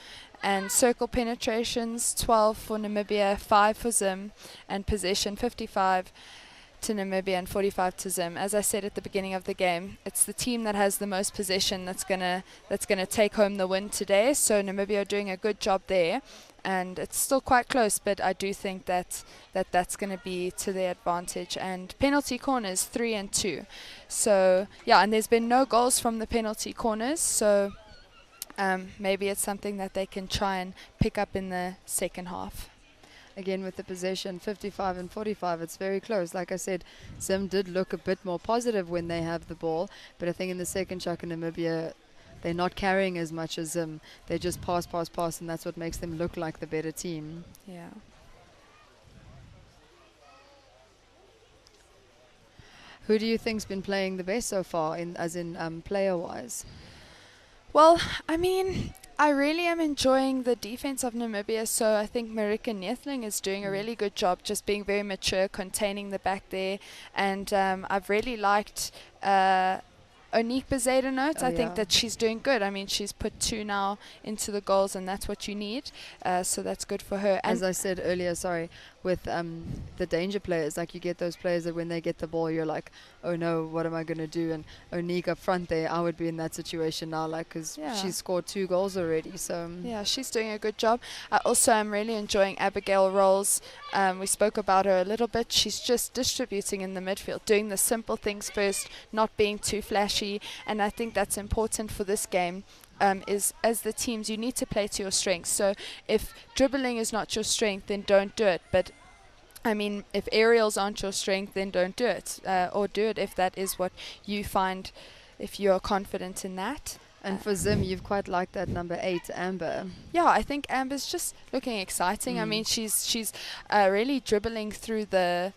And circle penetrations, 12 for Namibia, 5 for Zim. And possession, 55 to Namibia and 45 to Zim. As I said at the beginning of the game, it's the team that has the most possession that's gonna take home the win today. So Namibia are doing a good job there. And it's still quite close, but I do think that's going to be to their advantage. And penalty corners, 3 and 2. So, yeah, and there's been no goals from the penalty corners. So maybe it's something that they can try and pick up in the second half.
Again, with the possession, 55 and 45, it's very close. Like I said, Zim did look a bit more positive when they have the ball. But I think in the second chuck in Namibia, they're not carrying as much as Zim. They just pass, and that's what makes them look like the better team.
Yeah.
Who do you think's been playing the best so far, player-wise?
Well, I mean, I really am enjoying the defense of Namibia, so I think Marika Neethling is doing a really good job, just being very mature, containing the back there. And I've really liked Onique Bezedenote. I think that she's doing good. I mean, she's put 2 now into the goals, and that's what you need. So that's good for her.
As I said earlier, with the danger players. Like you get those players that when they get the ball, you're like, oh no, what am I going to do? And Onique up front there, I would be in that situation now, like, because she's scored 2 goals already. So
yeah, she's doing a good job. I also am really enjoying Abigail Rolls. We spoke about her a little bit. She's just distributing in the midfield, doing the simple things first, not being too flashy. And I think that's important for this game. Is as the teams, you need to play to your strengths. So if dribbling is not your strength, then don't do it. But I mean, if aerials aren't your strength, then don't do it, or do it if that is what you find, if you are confident in that.
And for Zim, you've quite liked that number 8, Amber.
Yeah, I think Amber's just looking exciting. I mean, she's really dribbling through the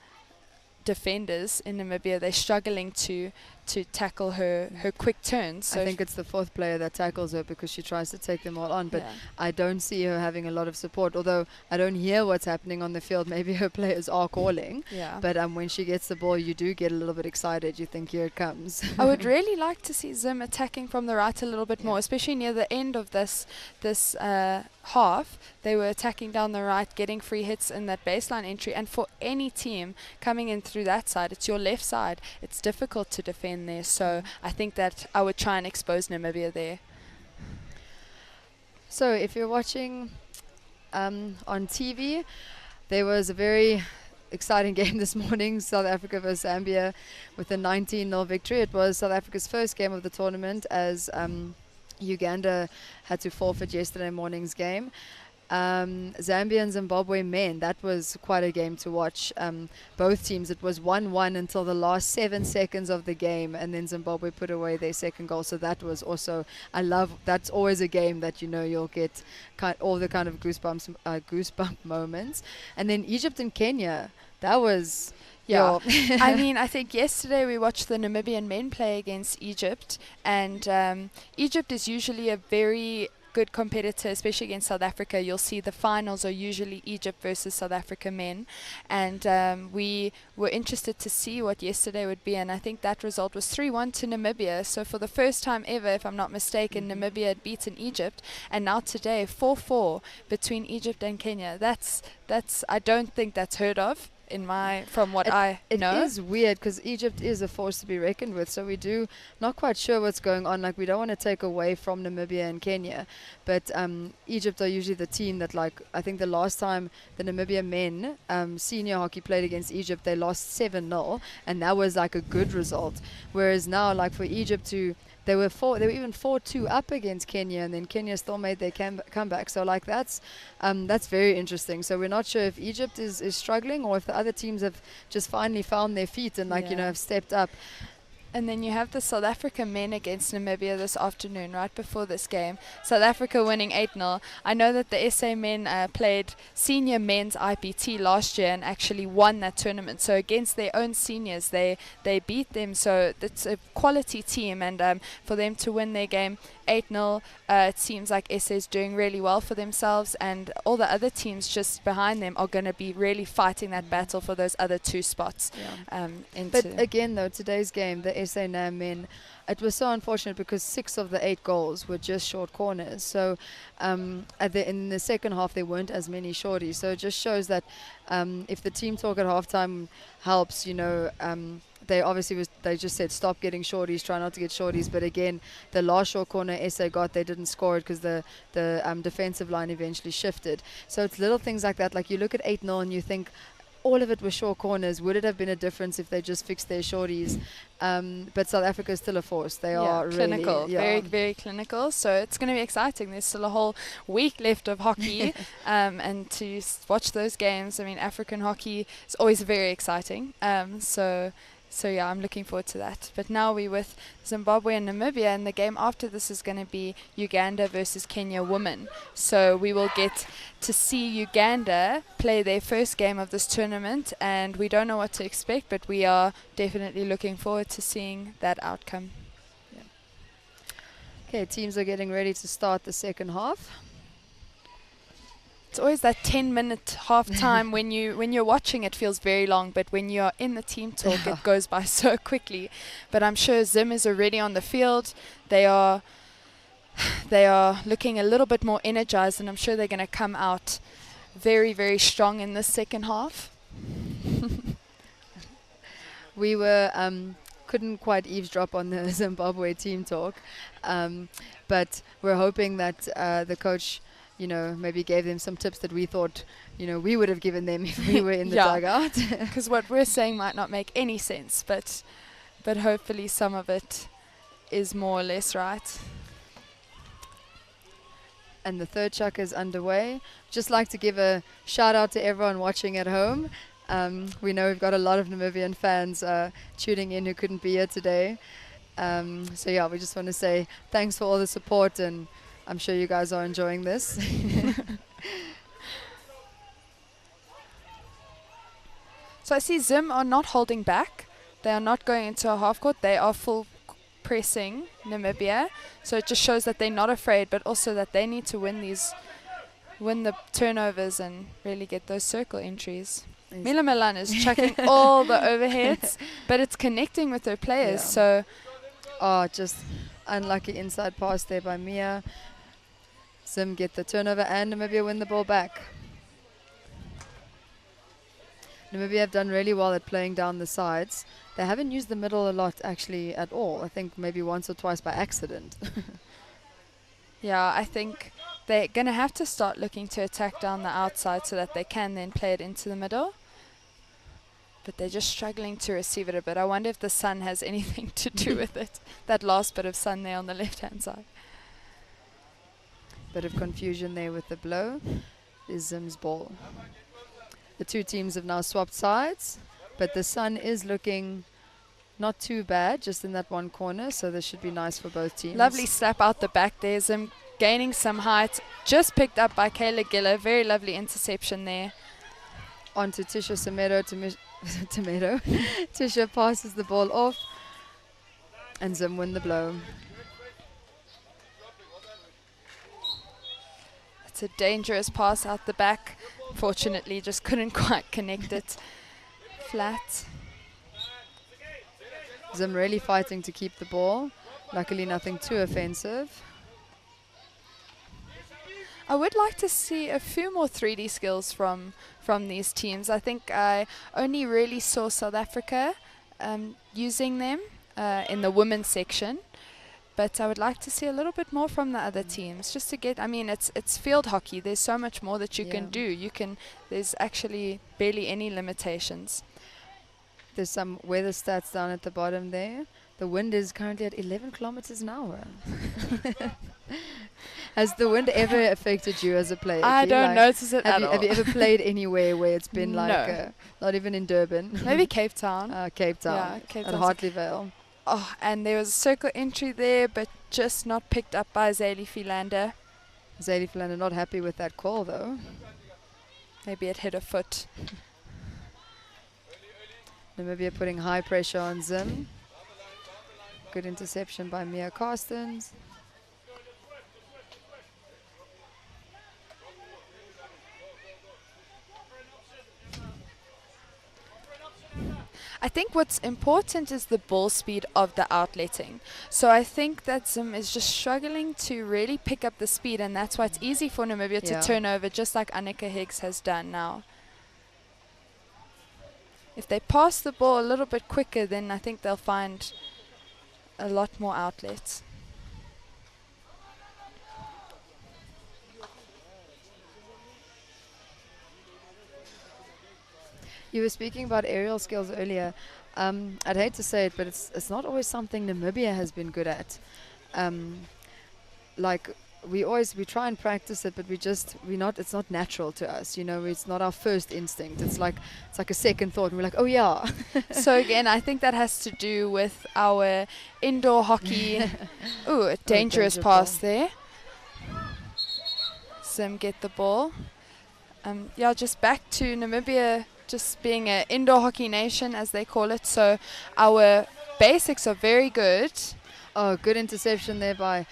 defenders in Namibia. They're struggling to tackle her quick turns. So
I think it's the 4th player that tackles her because she tries to take them all on, but I don't see her having a lot of support, although I don't hear what's happening on the field. Maybe her players are calling, but when she gets the ball, you do get a little bit excited. You think, here it comes.
I would really like to see Zim attacking from the right a little bit more, especially near the end of this half. They were attacking down the right, getting free hits in that baseline entry, and for any team coming in through that side, it's your left side, it's difficult to defend there. So I think that I would try and expose Namibia there.
So if you're watching on TV, there was a very exciting game this morning, South Africa versus Zambia, with a 19-0 victory. It was South Africa's first game of the tournament, as Uganda had to forfeit yesterday morning's game. Zambia and Zimbabwe men, that was quite a game to watch. Both teams, it was 1-1 until the last 7 seconds of the game, and then Zimbabwe put away their second goal. So that was also, that's always a game that you'll get all the kind of goosebump moments. And then Egypt and Kenya, that was
I mean, I think yesterday we watched the Namibian men play against Egypt, and Egypt is usually a very good competitor, especially against South Africa. You'll see the finals are usually Egypt versus South Africa men, and we were interested to see what yesterday would be, and I think that result was 3-1 to Namibia. So for the first time ever, if I'm not mistaken, Namibia had beaten Egypt, and now today 4-4 between Egypt and Kenya. That's I don't think that's heard of from what I know.
It is weird because Egypt is a force to be reckoned with, so we do not quite sure what's going on. Like, we don't want to take away from Namibia and Kenya, but Egypt are usually the team that, like, I think the last time the Namibia men senior hockey played against Egypt, they lost 7-0, and that was like a good result. Whereas now, like, for Egypt they were even 4-2 up against Kenya, and then Kenya still made their comeback. So, like, that's very interesting. So we're not sure if Egypt is struggling or if the other teams have just finally found their feet and have stepped up.
And then you have the South Africa men against Namibia this afternoon, right before this game. South Africa winning 8-0. I know that the SA men played senior men's IPT last year and actually won that tournament. So against their own seniors, they beat them. So it's a quality team, and for them to win their game 8-0, it seems like SA is doing really well for themselves, and all the other teams just behind them are going to be really fighting that battle for those other 2 spots.
But again, though, today's game, the SA NAM men, it was so unfortunate because 6 of the 8 goals were just short corners. So in the second half, there weren't as many shorties. So it just shows that if the team talk at halftime helps, they just said stop getting shorties, try not to get shorties. But again, the last short corner SA got, they didn't score it because the defensive line eventually shifted. So it's little things like that. Like, you look at 8-0 and you think, all of it was short corners. Would it have been a difference if they just fixed their shorties? But South Africa is still a force. They are
clinical,
really,
very, very clinical. So it's going to be exciting. There's still a whole week left of hockey, and to watch those games. I mean, African hockey is always very exciting. So yeah, I'm looking forward to that. But now we're with Zimbabwe and Namibia, and the game after this is going to be Uganda versus Kenya women. So we will get to see Uganda play their first game of this tournament, and we don't know what to expect, but we are definitely looking forward to seeing that outcome.
Okay, teams are getting ready to start the second half.
It's always that 10-minute half time when you're watching, it feels very long, but when you're in the team talk, it goes by so quickly. But I'm sure Zim is already on the field. They are looking a little bit more energized, and I'm sure they're going to come out very, very strong in the second half.
We were couldn't quite eavesdrop on the Zimbabwe team talk, but we're hoping that the coach, maybe gave them some tips that we thought, we would have given them if we were in the dugout.
Because what we're saying might not make any sense, but hopefully some of it is more or less right.
And the third chuck is underway. Just like to give a shout out to everyone watching at home. We know we've got a lot of Namibian fans tuning in who couldn't be here today. So yeah, we just want to say thanks for all the support, and I'm sure you guys are enjoying this.
So I see Zim are not holding back. They are not going into a half court. They are full pressing Namibia. So it just shows that they're not afraid, but also that they need to win the turnovers and really get those circle entries. Mila Milan is chucking all the overheads, but it's connecting with her players. So,
just unlucky inside pass there by Mia. Zim get the turnover and Namibia win the ball back. Namibia have done really well at playing down the sides. They haven't used the middle a lot actually at all. I think maybe once or twice by accident.
Yeah, I think they're going to have to start looking to attack down the outside so that they can then play it into the middle. But they're just struggling to receive it a bit. I wonder if the sun has anything to do with it. That last bit of sun there on the left-hand side.
Bit of confusion there with the blow. Is Zim's ball. The two teams have now swapped sides, but the sun is looking not too bad, just in that one corner, so this should be nice for both teams.
Lovely slap out the back there. Zim gaining some height, just picked up by Kayla Giller. Very lovely interception there.
On to Tisha Tomato. Tisha passes the ball off, and Zim win the blow.
It's a dangerous pass out the back. Fortunately, just couldn't quite connect it flat.
Zim really fighting to keep the ball. Luckily, nothing too offensive.
I would like to see a few more 3D skills from these teams. I think I only really saw South Africa using them in the women's section. But I would like to see a little bit more from the other teams, just to get. I mean, it's field hockey. There's so much more that you can do. There's actually barely any limitations.
There's some weather stats down at the bottom there. The wind is currently at 11 kilometers an hour. Has the wind ever affected you as a player?
I don't notice it at all.
Have you ever played anywhere where it's been like, not even in Durban?
Maybe Cape Town.
Cape Town.
Yeah, Cape Town.
At Hartley Vale.
Oh, and there was a circle entry there, but just not picked up by Zaylee Philander.
Zaylee Philander not happy with that call, though.
Maybe it hit a foot.
Namibia putting high pressure on Zim. Good interception by Mia Carstens.
I think what's important is the ball speed of the outletting. So I think that Zim is just struggling to really pick up the speed, and that's why it's easy for Namibia to turn over, just like Annika Higgs has done now. If they pass the ball a little bit quicker, then I think they'll find a lot more outlets.
You were speaking about aerial skills earlier. I'd hate to say it, but it's not always something Namibia has been good at. Like we try and practice it, but it's not natural to us. It's not our first instinct. It's like a second thought, and we're like, oh yeah.
So again, I think that has to do with our indoor hockey. Ooh, a dangerous pass there. Zim get the ball. Just back to Namibia. Just being an indoor hockey nation, as they call it. So our basics are very good.
Oh, good interception there by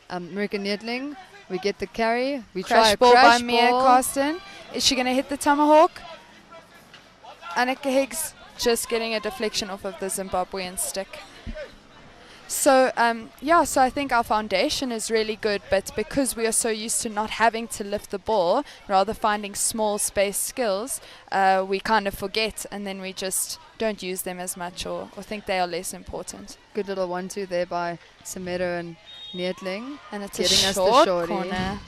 Marika Niedling. We get the carry. We
crash
try a crash
by Mia Carsten. Is she going to hit the tomahawk? Annika Higgs just getting a deflection off of the Zimbabwean stick. So so I think our foundation is really good, but because we are so used to not having to lift the ball, rather finding small space skills, we kind of forget, and then we just don't use them as much, or think they are less important.
Good little 1-2 there by Samero and Neetling.
And it's
Getting
a
us the
short
shorty.
corner.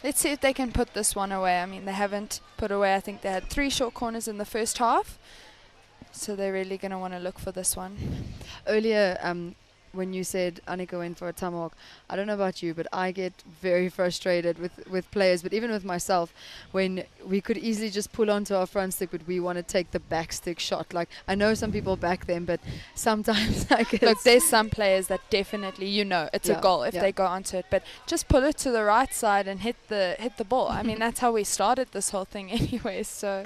Let's see if they can put this one away. I mean, they haven't put away. I think they had 3 short corners in the first half. So they're really going to want to look for this one.
Earlier, when you said Annika went for a tomahawk, I don't know about you, but I get very frustrated with players, but even with myself, when we could easily just pull onto our front stick, but we want to take the back stick shot. Like, I know some people back them, but sometimes
Look, there's some players that definitely, it's a goal if they go onto it, but just pull it to the right side and hit the ball. I mean, that's how we started this whole thing anyway, so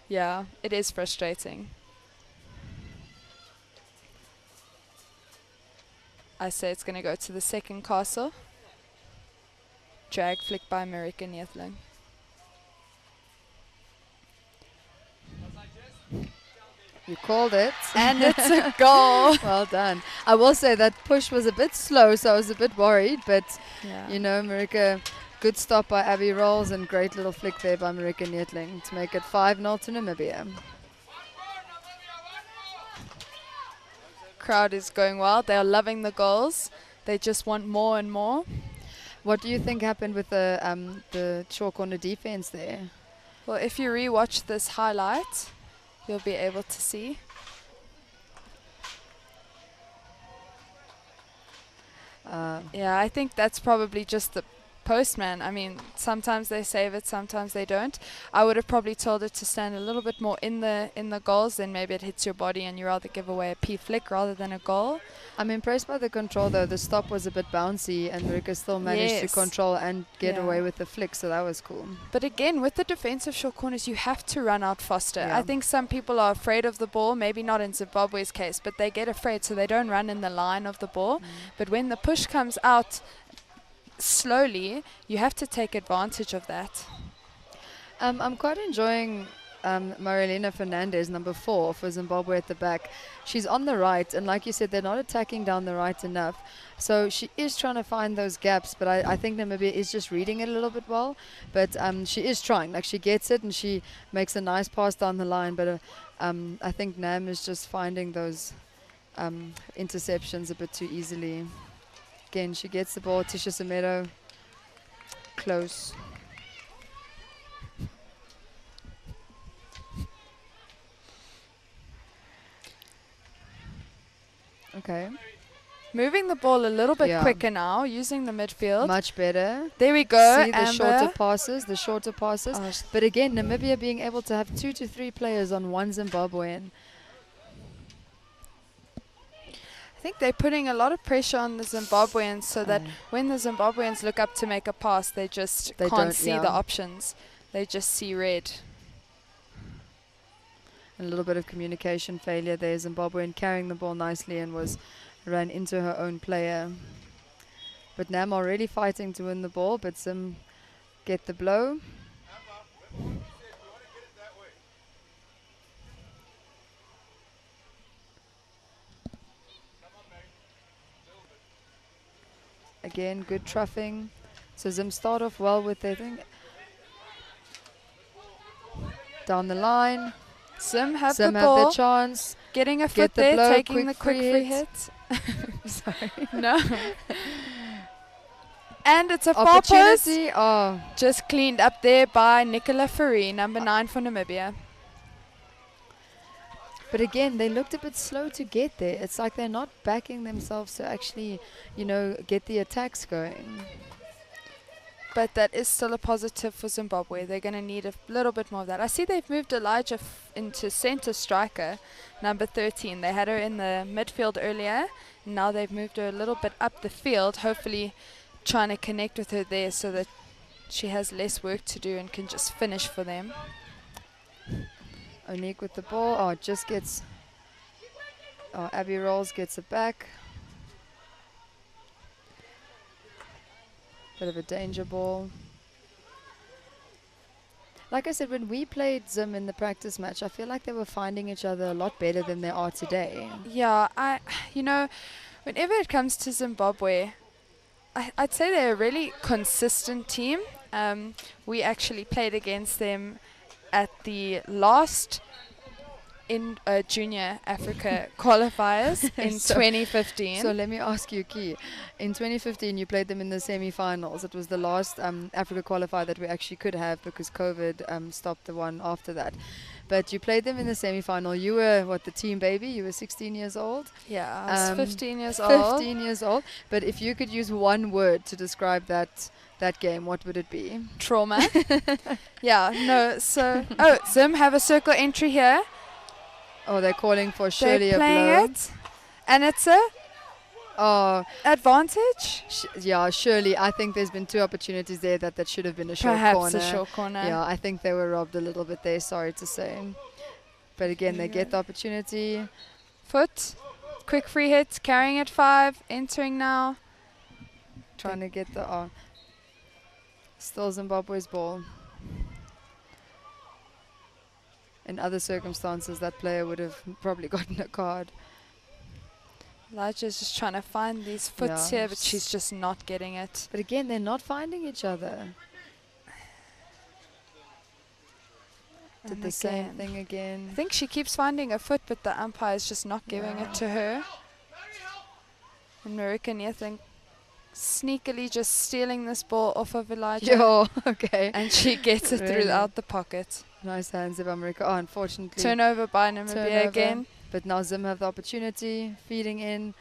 yeah, it is frustrating. I say it's going to go to the second castle. Drag flick by Marika Neethling.
You called it.
And it's a goal.
Well done. I will say that push was a bit slow, so I was a bit worried, but Marika, good stop by Abby Rolls and great little flick there by Marika Neethling to make it 5-0 to Namibia.
Crowd is going wild. They are loving the goals. They just want more and more.
What do you think happened with the short corner defense there?
Well, if you rewatch this highlight, you'll be able to see. Yeah, I think that's probably just the postman. I mean, sometimes they save it, sometimes they don't. I would have probably told it to stand a little bit more in the goals, then maybe it hits your body and you rather give away a P flick rather than a goal.
I'm impressed by the control though. The stop was a bit bouncy and Marika still managed to control and get away with the flick, so that was cool.
But again, with the defensive short corners, you have to run out faster. I think some people are afraid of the ball, maybe not in Zimbabwe's case, but they get afraid, so they don't run in the line of the ball. But when the push comes out slowly, you have to take advantage of that.
I'm quite enjoying Marilena Fernandez, number 4 for Zimbabwe at the back. She's on the right, and like you said, they're not attacking down the right enough. So she is trying to find those gaps, but I think Namibia is just reading it a little bit well. But she is trying. Like, she gets it and she makes a nice pass down the line. But I think Nam is just finding those interceptions a bit too easily. Again, she gets the ball. Tisha Samero, close. Okay.
Moving the ball a little bit quicker now, using the midfield.
Much better.
There we go.
See the shorter passes. But again, Namibia being able to have 2 to 3 players on one Zimbabwean.
I think they're putting a lot of pressure on the Zimbabweans so that when the Zimbabweans look up to make a pass, they can't see the options. They just see red.
A little bit of communication failure there. Zimbabwean carrying the ball nicely and ran into her own player. But Nam already fighting to win the ball, but Zim get the blow. Again, good troughing. So Zim start off well with their thing. Down the line.
Zim have the ball.
Have the chance.
Getting a foot there,
blow,
taking the quick free hit.
Sorry.
No. And it's a far post. Just cleaned up there by Nicola Fourie, number 9 for Namibia.
But again, they looked a bit slow to get there. It's like they're not backing themselves to actually, get the attacks going.
But that is still a positive for Zimbabwe. They're going to need a little bit more of that. I see they've moved Elijah into center striker, number 13. They had her in the midfield earlier. And now they've moved her a little bit up the field, hopefully trying to connect with her there so that she has less work to do and can just finish for them.
Onique with the ball. It just gets... Abby Rolls gets it back. Bit of a danger ball. Like I said, when we played Zim in the practice match, I feel like they were finding each other a lot better than they are today.
Yeah, you know, whenever it comes to Zimbabwe, I'd say they're a really consistent team. We actually played against them at the last in Junior Africa qualifiers in
So-
2015.
So let me ask you, Key. In 2015, you played them in the semi-finals. It was the last Africa qualifier that we actually could have because COVID stopped the one after that. But you played them in the semi-final. You were, what, the team baby? You were 16 years old?
Yeah, I was 15 years old.
15 years old. But if you could use one word to describe that game, what would it be?
Trauma. Yeah, no, so... Oh, Zim have a circle entry here.
Oh, they're calling for surely
They're
a
playing
blow.
it. And it's a
Oh,
advantage.
yeah, surely. I think there's been 2 opportunities there that should have been a short
Perhaps
corner.
a short corner.
Yeah, I think they were robbed a little bit there, sorry to say. But again, they get the opportunity.
Foot. Quick free hit. Carrying at 5. Entering now.
Trying to get the... still Zimbabwe's ball. In other circumstances, that player would have probably gotten a card.
Elijah's just trying to find these foots
Yeah.
here, but she's just not getting it.
But again, they're not finding each other. Did
And
the same
again.
thing again.
I think she keeps finding a foot, but the umpire's just not giving it to her. And Marika Neethling sneakily just stealing this ball off of Elijah.
Yo, okay.
And she gets it
Really?
throughout the pocket.
Nice hands of America. Oh, unfortunately.
Turnover by Namibia
Turnover.
again.
But now Zim have the opportunity, feeding in.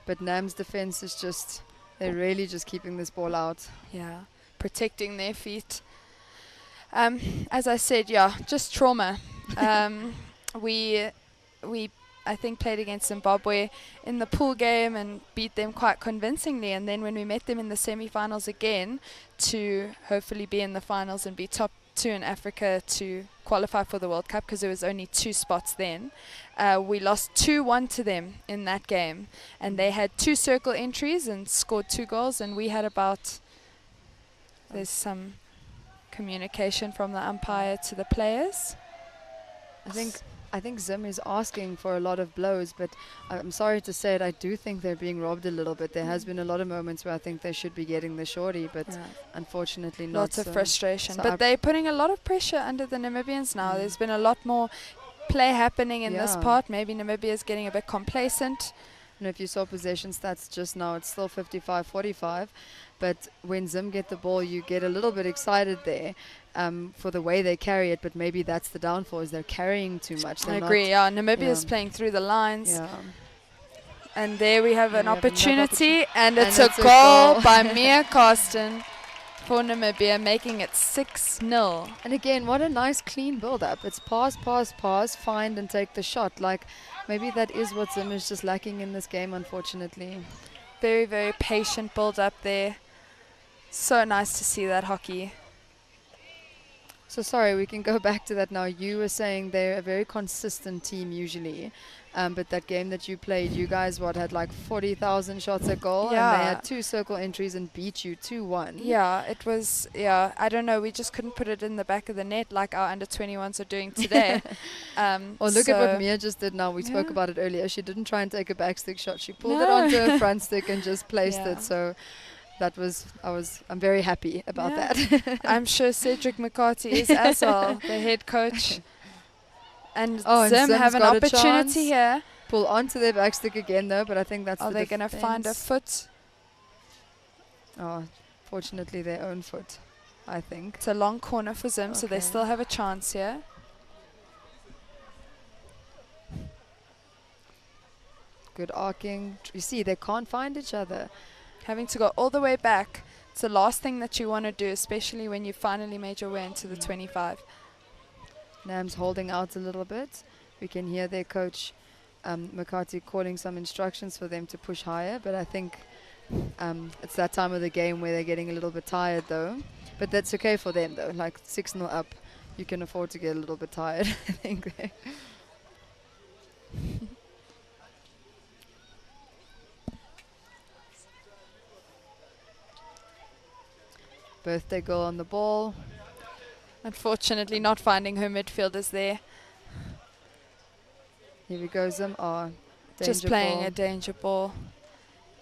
But Nam's defense is just, they're really just keeping this ball out.
Yeah, protecting their feet. As I said, yeah, just trauma. We I think played against Zimbabwe in the pool game and beat them quite convincingly. And then when we met them in the semi-finals again, to hopefully be in the finals and be top 2 in Africa to qualify for the World Cup, because there was only 2 spots then. We lost 2-1 to them in that game, and they had 2 circle entries and scored 2 goals, and we had about... There's some communication from the umpire to the players.
I think Zim is asking for a lot of blows, but I'm sorry to say it, I do think they're being robbed a little bit. There has been a lot of moments where I think they should be getting the shorty, but unfortunately not.
Lots of frustration.
So
But they're putting a lot of pressure under the Namibians now. There's been a lot more play happening in this
Yeah.
part. Maybe Namibia is getting a bit complacent.
And if you saw possession stats just now, it's still 55-45. But when Zim get the ball, you get a little bit excited there for the way they carry it. But maybe that's the downfall, is they're carrying too much.
I
They're
agree. Yeah, Namibia is
yeah.
playing through the lines.
Yeah.
And there we have
And
an
we have another
opportunity. And
And
it's a
it's a
goal
goal.
by Mia Carsten for Namibia, making it 6-0.
And again, what a nice clean build-up. It's pass, find and take the shot. Like, maybe that is what Zim is just lacking in this game, unfortunately.
Very, very patient build up there. So nice to see that hockey.
So sorry, we can go back to that now. You were saying they're a very consistent team usually. But that game that you played, you guys, had like 40,000 shots at goal? And they
Yeah.
had 2 circle entries and beat you 2-1.
Yeah, it was, I don't know, we just couldn't put it in the back of the net like our under-21s are doing today.
Well, look at
so
what Mia just did now. We spoke
Yeah.
about it earlier. She didn't try and take a backstick shot. She pulled it onto her front stick and just placed
Yeah.
it. So that was, I'm very happy about
Yeah.
that.
I'm sure Cedric McCarthy is as well, the head coach. And
And
Zim
Zim's
have an
got a
opportunity
chance.
here.
Pull onto their backstick again though, but I think that's
Are
the
they going to find a
defense.
foot?
Oh, fortunately their own foot, I think.
It's a long corner for Zim, so they
Okay.
still have a chance here.
Good arcing. You see, they can't find each other.
Having to go all the way back. It's the last thing that you want to do, especially when you finally made your way into the 25.
Nam's holding out a little bit. We can hear their coach, McCarthy, calling some instructions for them to push higher, but I think it's that time of the game where they're getting a little bit tired though. But that's okay for them though, like 6-0 up, you can afford to get a little bit tired, I think. Birthday girl on the ball.
Unfortunately, not finding her midfielders there.
Here we go, Zim.
Just playing
ball.
a danger ball.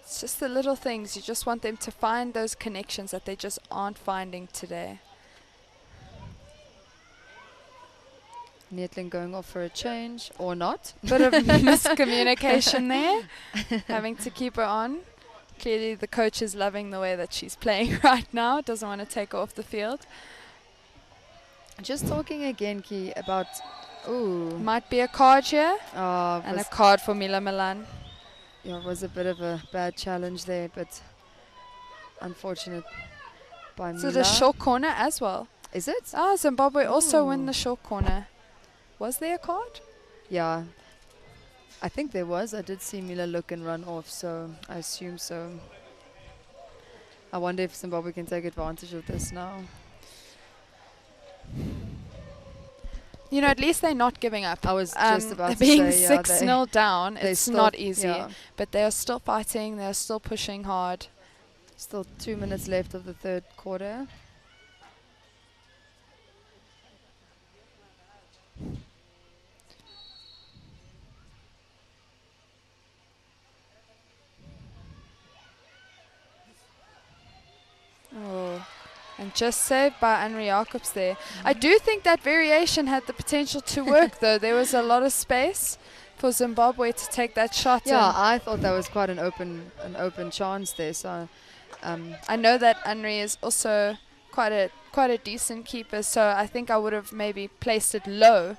It's just the little things. You just want them to find those connections that they just aren't finding today.
Neetling going off for a change, or not.
Bit of miscommunication there, having to keep her on. Clearly the coach is loving the way that she's playing right now, doesn't want to take her off the field.
Just talking again, Ki, about... Ooh.
Might be a card here,
Oh,
and a card for Mila Milan.
Yeah, it was a bit of a bad challenge there, but unfortunate by Mila.
So the short corner as well.
Is it?
Zimbabwe also win
Ooh.
the short corner. Was there a card?
Yeah, I think there was. I did see Mila look and run off, so I assume so. I wonder if Zimbabwe can take advantage of this now.
You know, at least they're not giving up.
I was just about to
being
say, yeah,
6-0 down, it's not easy.
Yeah.
But they are still fighting, they're still pushing hard.
Still 2 minutes left of the third quarter.
Oh, and just saved by Henri Jacobs there. I do think that variation had the potential to work, though. There was a lot of space for Zimbabwe to take that shot.
Yeah, I thought that was quite an open chance there. So
I know that Henri is also quite a decent keeper, so I think I would have maybe placed it low,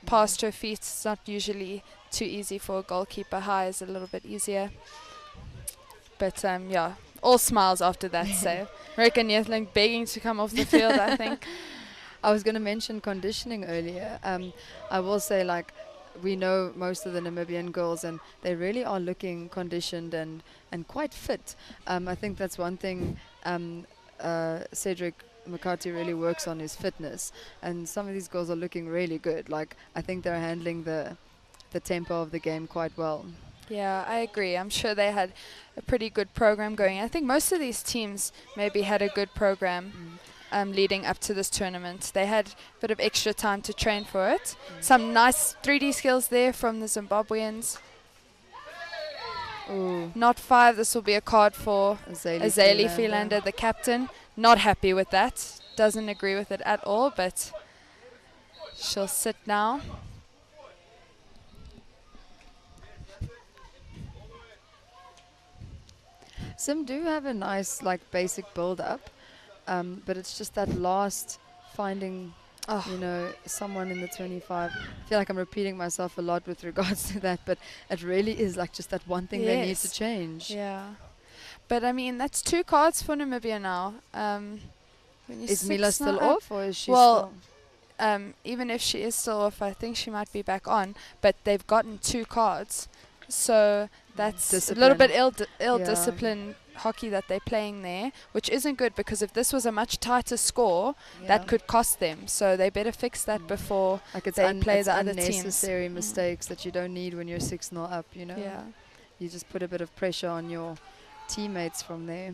past her feet. It's not usually too easy for a goalkeeper. High is a little bit easier. But yeah, all smiles after that save. Marika Neethling begging to come off the field, I think.
I was going to mention conditioning earlier. I will say, like, we know most of the Namibian girls, and they really are looking conditioned and quite fit. I think that's one thing Cedric McCarthy really works on, is fitness. And some of these girls are looking really good. Like, I think they're handling the tempo of the game quite well.
Yeah, I agree. I'm sure they had a pretty good program going. I think most of these teams maybe had a good program leading up to this tournament. They had a bit of extra time to train for it. Some nice 3D skills there from the Zimbabweans.
Ooh.
Not 5. This will be a card for Azali
Philander,
Philander, the captain. Not happy with that. Doesn't agree with it at all, but she'll sit now.
Sim do have a nice, like, basic build-up, but it's just that last finding, you know, someone in the 25. I feel like I'm repeating myself a lot with regards to that, but it really is like just that one thing they need to change.
Yeah, but I mean, that's 2 cards for Namibia now.
Is Mila still off, or is she still?
Even if she is still off, I think she might be back on. But they've gotten 2 cards, so that's a little bit ill-disciplined hockey that they're playing there, which isn't good, because if this was a much tighter score, that could cost them. So they better fix that before they play the other teams.
Unnecessary mistakes that you don't need when you're 6-0 up, you know.
Yeah.
You just put a bit of pressure on your teammates from there.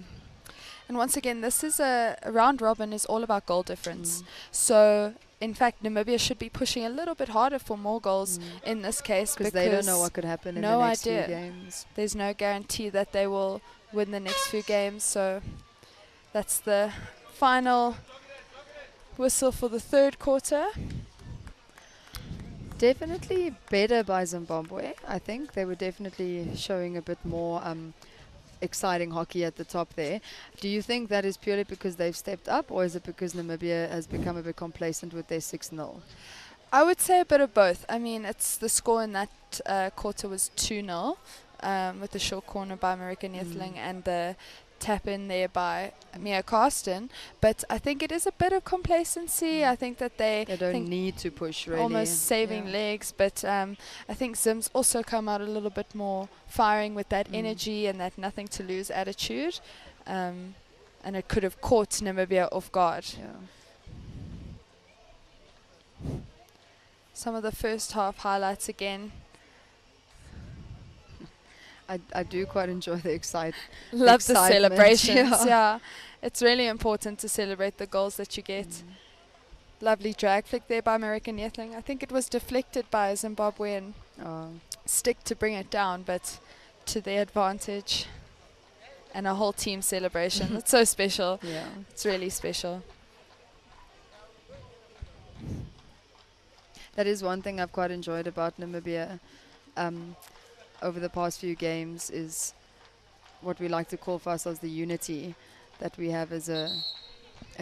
And once again, this is a round robin is all about goal difference. So in fact, Namibia should be pushing a little bit harder for more goals in this case, because
they don't know what could happen in the next few games.
There's no guarantee that they will win the next few games. So that's the final whistle for the third quarter.
Definitely better by Zimbabwe. I think they were definitely showing a bit more exciting hockey at the top there. Do you think that is purely because they've stepped up, or is it because Namibia has become a bit complacent with their 6-0?
I would say a bit of both. I mean, it's the score in that quarter was 2-0 with the short corner by Marika Neethling and the tap in there by Mia Karsten. But I think it is a bit of complacency. I think that they
don't need to push, really.
Almost saving legs. But I think Zim's also come out a little bit more firing with that energy and that nothing to lose attitude. And it could have caught Namibia off guard.
Yeah.
Some of the first half highlights again.
I do quite enjoy the excitement.
Love the celebrations. Yeah. It's really important to celebrate the goals that you get. Lovely drag flick there by American Yetling. I think it was deflected by a Zimbabwean stick to bring it down, but to their advantage. And a whole team celebration. It's so special.
Yeah.
It's really special.
That is one thing I've quite enjoyed about Namibia over the past few games, is what we like to call for ourselves the unity that we have as a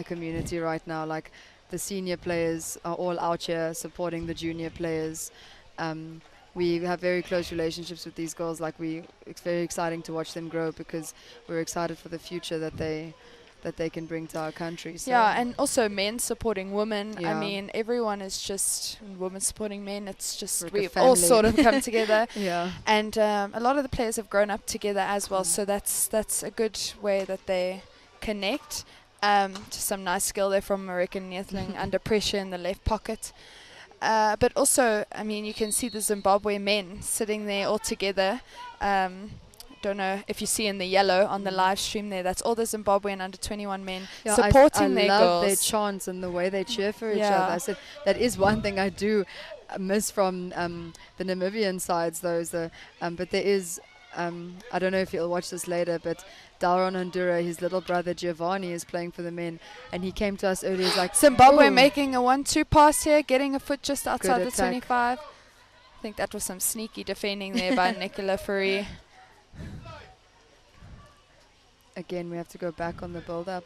community right now. Like, the senior players are all out here supporting the junior players. We have very close relationships with these girls. Like, it's very exciting to watch them grow, because we're excited for the future that they can bring to our country. So
Yeah, and also men supporting women.
Yeah.
I mean, everyone is just women supporting men. It's just
Like a
we've all
family.
sort of come together.
Yeah.
And a lot of the players have grown up together as well, so that's a good way that they connect. Just some nice skill there from American Yetling under pressure in the left pocket. But also, I mean, you can see the Zimbabwe men sitting there all together. Don't know if you see in the yellow on the live stream there, that's all the Zimbabwean under 21 men supporting their
I love
girls.
their chants and the way they cheer for each
Yeah.
other. I said that is one thing I do miss from the Namibian sides, though. But there is, I don't know if you'll watch this later, but Dalron Hondura, his little brother Giovanni, is playing for the men, and he came to us earlier. He's like,
Zimbabwe
"Ooh."
making a 1-2 pass here, getting a foot just outside the
attack.
25. I think that was some sneaky defending there by Nicola Fourie.
Again, we have to go back on the build-up.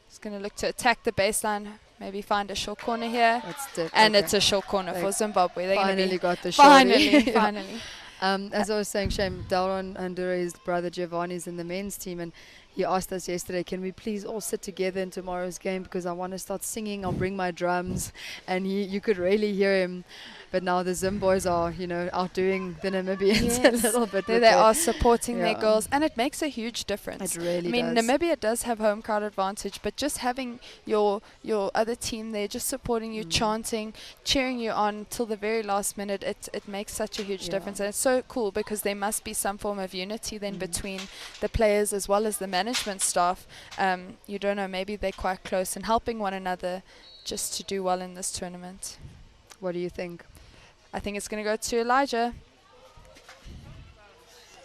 He's going to look to attack the baseline, maybe find a short corner here.
That's it.
And
Okay.
it's a short corner
They
for Zimbabwe. They're going to
Finally
be
got the shorty.
finally,
Yeah.
finally.
As I was saying, Shame, Dalron Hondura, his brother Giovanni, is in the men's team, and he asked us yesterday, can we please all sit together in tomorrow's game, because I want to start singing, I'll bring my drums. And you could really hear him. But now the Zim boys are, outdoing the Namibians a
Yes.
little bit.
There
with
they
their-
are supporting their
Yeah.
girls, and it makes a huge difference.
It really
I mean,
does.
Namibia does have home crowd advantage, but just having your other team there, just supporting you, chanting, cheering you on till the very last minute, it makes such a huge
Yeah.
difference. And it's so cool, because there must be some form of unity then between the players as well as the management staff. You don't know, maybe they're quite close and helping one another just to do well in this tournament.
What do you think?
I think it's going to go to Elijah.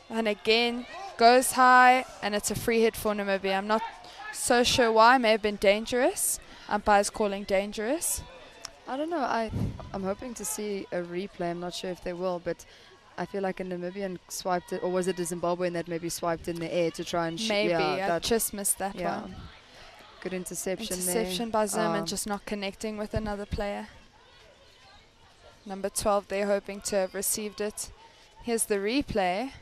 And again, goes high, and it's a free hit for Namibia. I'm not so sure why. May have been dangerous. Umpire's calling dangerous.
I don't know. I'm hoping to see a replay. I'm not sure if they will, but I feel like a Namibian swiped it, or was it a Zimbabwean that maybe swiped in the air to try and
Maybe.
yeah,
I just missed that
yeah.
one.
Good interception
Interception by Zim and just not connecting with another player. Number 12 there, hoping to have received it. Here's the replay.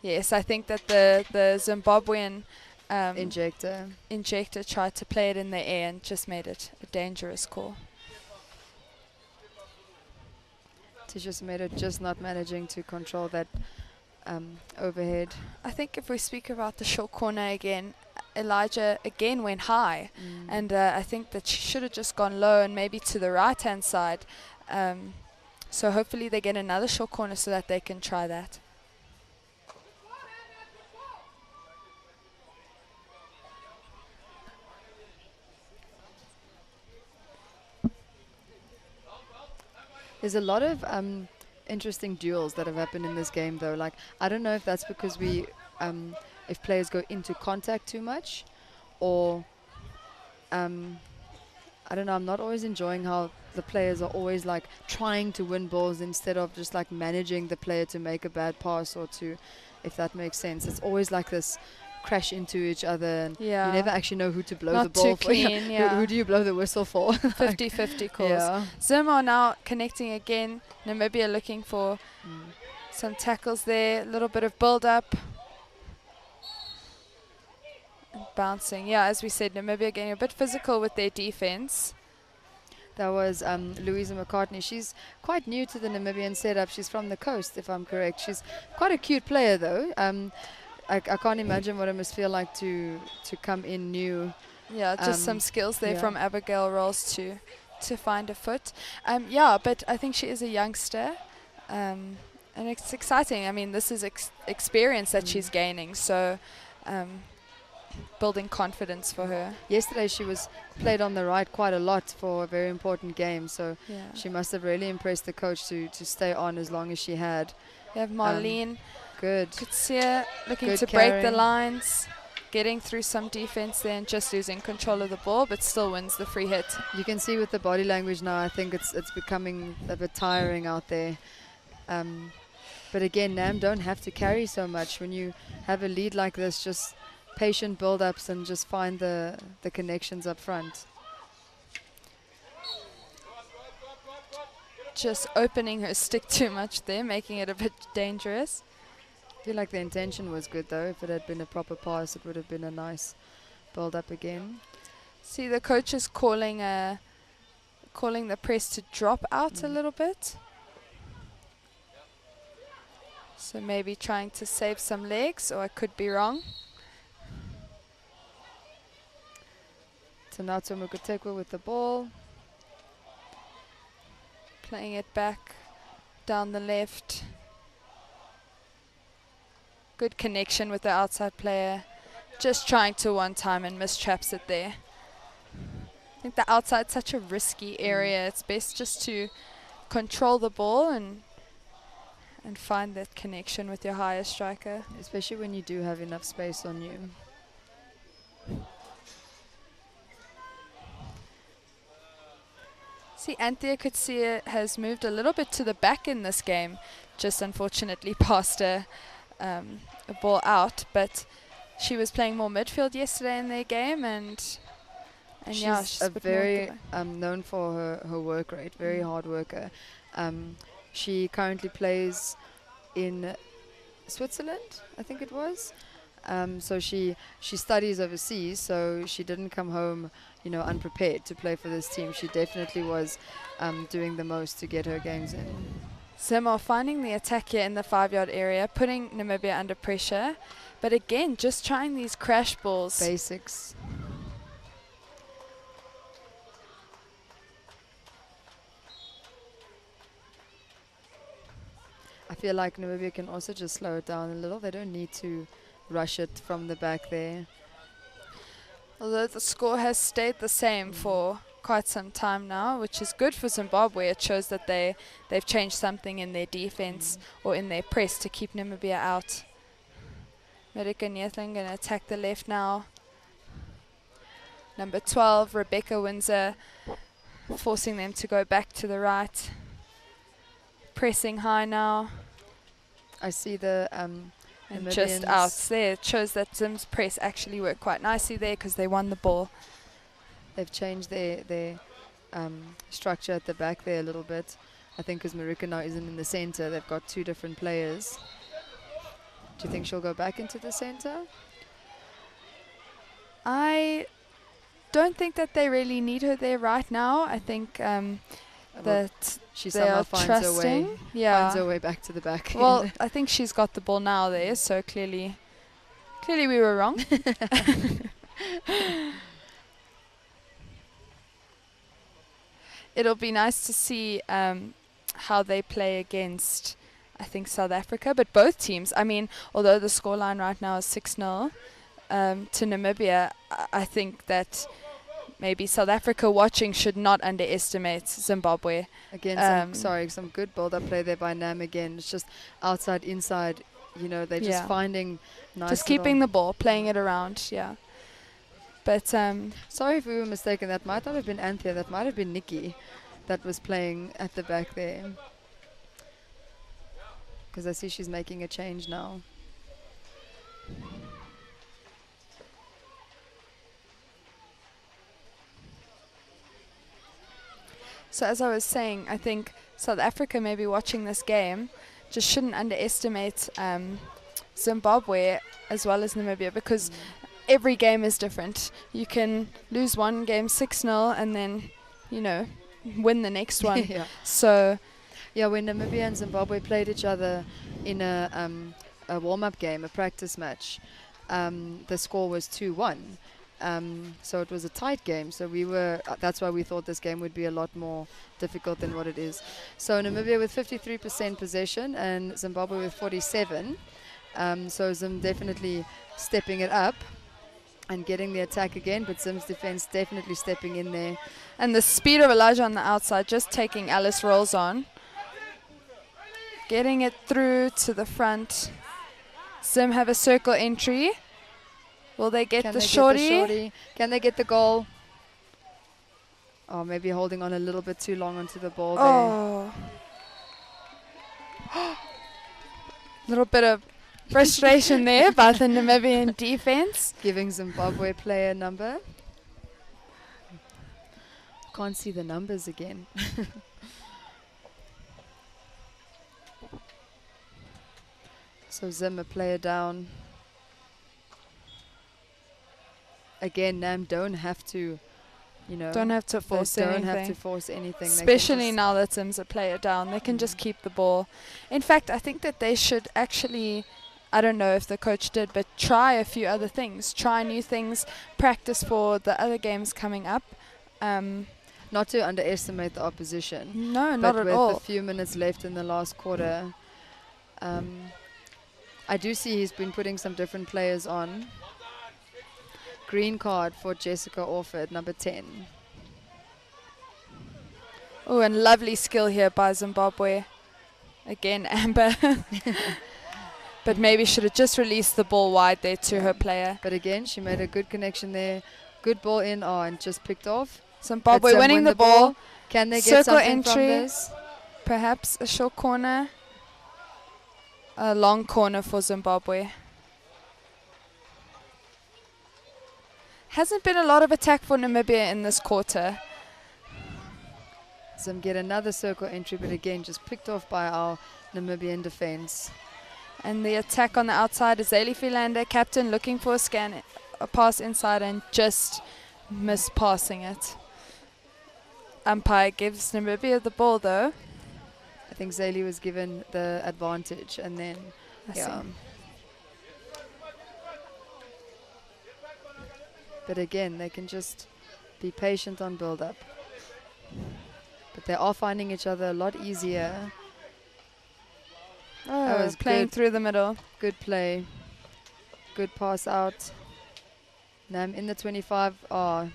Yes, I think that the Zimbabwean injector tried to play it in the air and just made it a dangerous call.
Tisha Semedo just not managing to control that overhead.
I think if we speak about the short corner again, Elijah again went high, and I think that she should have just gone low and maybe to the right-hand side. So hopefully they get another short corner so that they can try that.
There's a lot of interesting duels that have happened in this game, though. Like, I don't know if that's because if players go into contact too much, or I don't know. I'm not always enjoying how the players are always like trying to win balls instead of just like managing the player to make a bad pass or to, if that makes sense. It's always like this crash into each other, and
Yeah.
you never actually know who to blow
Not
the ball
too
for.
clean, yeah.
Who do you blow the whistle for?
50-50 calls.
Yeah.
Zim are now connecting again. Namibia looking for some tackles there. A little bit of build-up. Bouncing. Yeah, as we said, Namibia getting a bit physical with their defense.
That was Louisa McCartney. She's quite new to the Namibian setup. She's from the coast, if I'm correct. She's quite a cute player, though. I can't imagine what it must feel like to come in new.
Yeah, just some skills there
yeah.
from Abigail Rolls to find a foot. Yeah, but I think she is a youngster. And it's exciting. I mean, this is experience that she's gaining. So building confidence for her.
Yesterday she was played on the right quite a lot for a very important game, so she must have really impressed the coach to stay on as long as she had.
We have Marlene.
Good.
Could see her looking
Good
to break the
carrying.
lines, getting through some defense there and just losing control of the ball, but still wins the free hit.
You can see with the body language now, I think it's becoming a bit tiring out there. But again, Nam don't have to carry so much. When you have a lead like this, just patient build-ups and just find the connections up front.
Just opening her stick too much there, making it a bit dangerous.
I feel like the intention was good though. If it had been a proper pass, it would have been a nice build-up again.
See, the coach is calling the press to drop out a little bit. So maybe trying to save some legs, or I could be wrong.
Tanato Mukutekwa with the ball.
Playing it back down the left. Good connection with the outside player. Just trying to one time and mistraps it there. I think the outside's such a risky area. It's best just to control the ball and find that connection with your higher striker.
Especially when you do have enough space on you.
See, Anthea Kutsia has moved a little bit to the back in this game. Just unfortunately passed a ball out, but she was playing more midfield yesterday in their game, and yeah, she's
a
a bit
very
more
known for her work rate, very hard worker. She currently plays in Switzerland, I think it was. So she studies overseas, so she didn't come home, unprepared to play for this team. She definitely was doing the most to get her games in.
Zim are finding the attack here in the 5-yard area, putting Namibia under pressure. But again, just trying these crash balls.
Basics. I feel like Namibia can also just slow it down a little. They don't need to rush it from the back there.
Although the score has stayed the same for quite some time now, which is good for Zimbabwe. It shows that they've changed something in their defense or in their press to keep Namibia out. Merika Nyethling going to attack the left now. Number 12, Rebecca Windsor, forcing them to go back to the right. Pressing high now.
I see the
and just out there. It shows that Zim's press actually worked quite nicely there because they won the ball.
They've changed their structure at the back there a little bit. I think because Marika now isn't in the center, they've got two different players. Do you think she'll go back into the center?
I don't think that they really need her there right now. I think that
she
they are
somehow
trusting.
Finds her way back to the back.
Well, I think she's got the ball now there, so clearly we were wrong. It'll be nice to see how they play against, I think, South Africa. But both teams, I mean, although the scoreline right now is 6-0 to Namibia, I think that maybe South Africa watching should not underestimate Zimbabwe.
Again, some good build-up play there by Nam again. It's just outside, inside, they're just finding nice.
Just keeping the ball, playing it around, yeah. But
sorry if we were mistaken. That might not have been Anthea. That might have been Nikki that was playing at the back there. Because I see she's making a change now.
So as I was saying, I think South Africa maybe watching this game just shouldn't underestimate Zimbabwe as well as Namibia, because every game is different. You can lose one game 6-0 and then, win the next one.
Yeah.
So,
yeah, when Namibia and Zimbabwe played each other in a warm-up game, a practice match, the score was 2-1. So it was a tight game. So that's why we thought this game would be a lot more difficult than what it is. So Namibia with 53% possession and Zimbabwe with 47%. So Zim definitely stepping it up. and getting the attack again, but Zim's defense definitely stepping in there.
And the speed of Elijah on the outside, just taking Alice rolls on. Getting it through to the front. Zim have a circle entry. Will they get the shorty?
Can they get the goal? Oh, maybe holding on a little bit too long onto the ball
there. Little bit of frustration there by the Namibian defense.
Giving Zimbabwe player number. Can't see the numbers again. So Zim a player down. Again, Nam don't have to,
don't have to force anything.
Don't have to force anything.
Especially now that Zim's a player down, they can just keep the ball. In fact, I think that they should actually, I don't know if the coach did, but try a few other things. Try new things, practice for the other games coming up.
Not to underestimate the opposition.
No, not at all.
But with a few minutes left in the last quarter, I do see he's been putting some different players on. Green card for Jessica Orford, number 10.
Oh, and lovely skill here by Zimbabwe. Again, Amber. But maybe should have just released the ball wide there to her player.
But again, she made a good connection there. Good ball in, and just picked off.
Zimbabwe winning the ball.
Can they get
circle
something
entry,
from this?
Perhaps a short corner. A long corner for Zimbabwe. Hasn't been a lot of attack for Namibia in this quarter.
Zim get another circle entry, but again just picked off by our Namibian defense.
And the attack on the outside is Zali Philander, captain, looking for a pass inside and just passing it. Umpire gives Namibia the ball though.
I think Zali was given the advantage, and then But again, they can just be patient on build-up. But they are finding each other a lot easier.
Oh, that was playing through the middle.
Good play. Good pass out. Nam in the 25. Oh.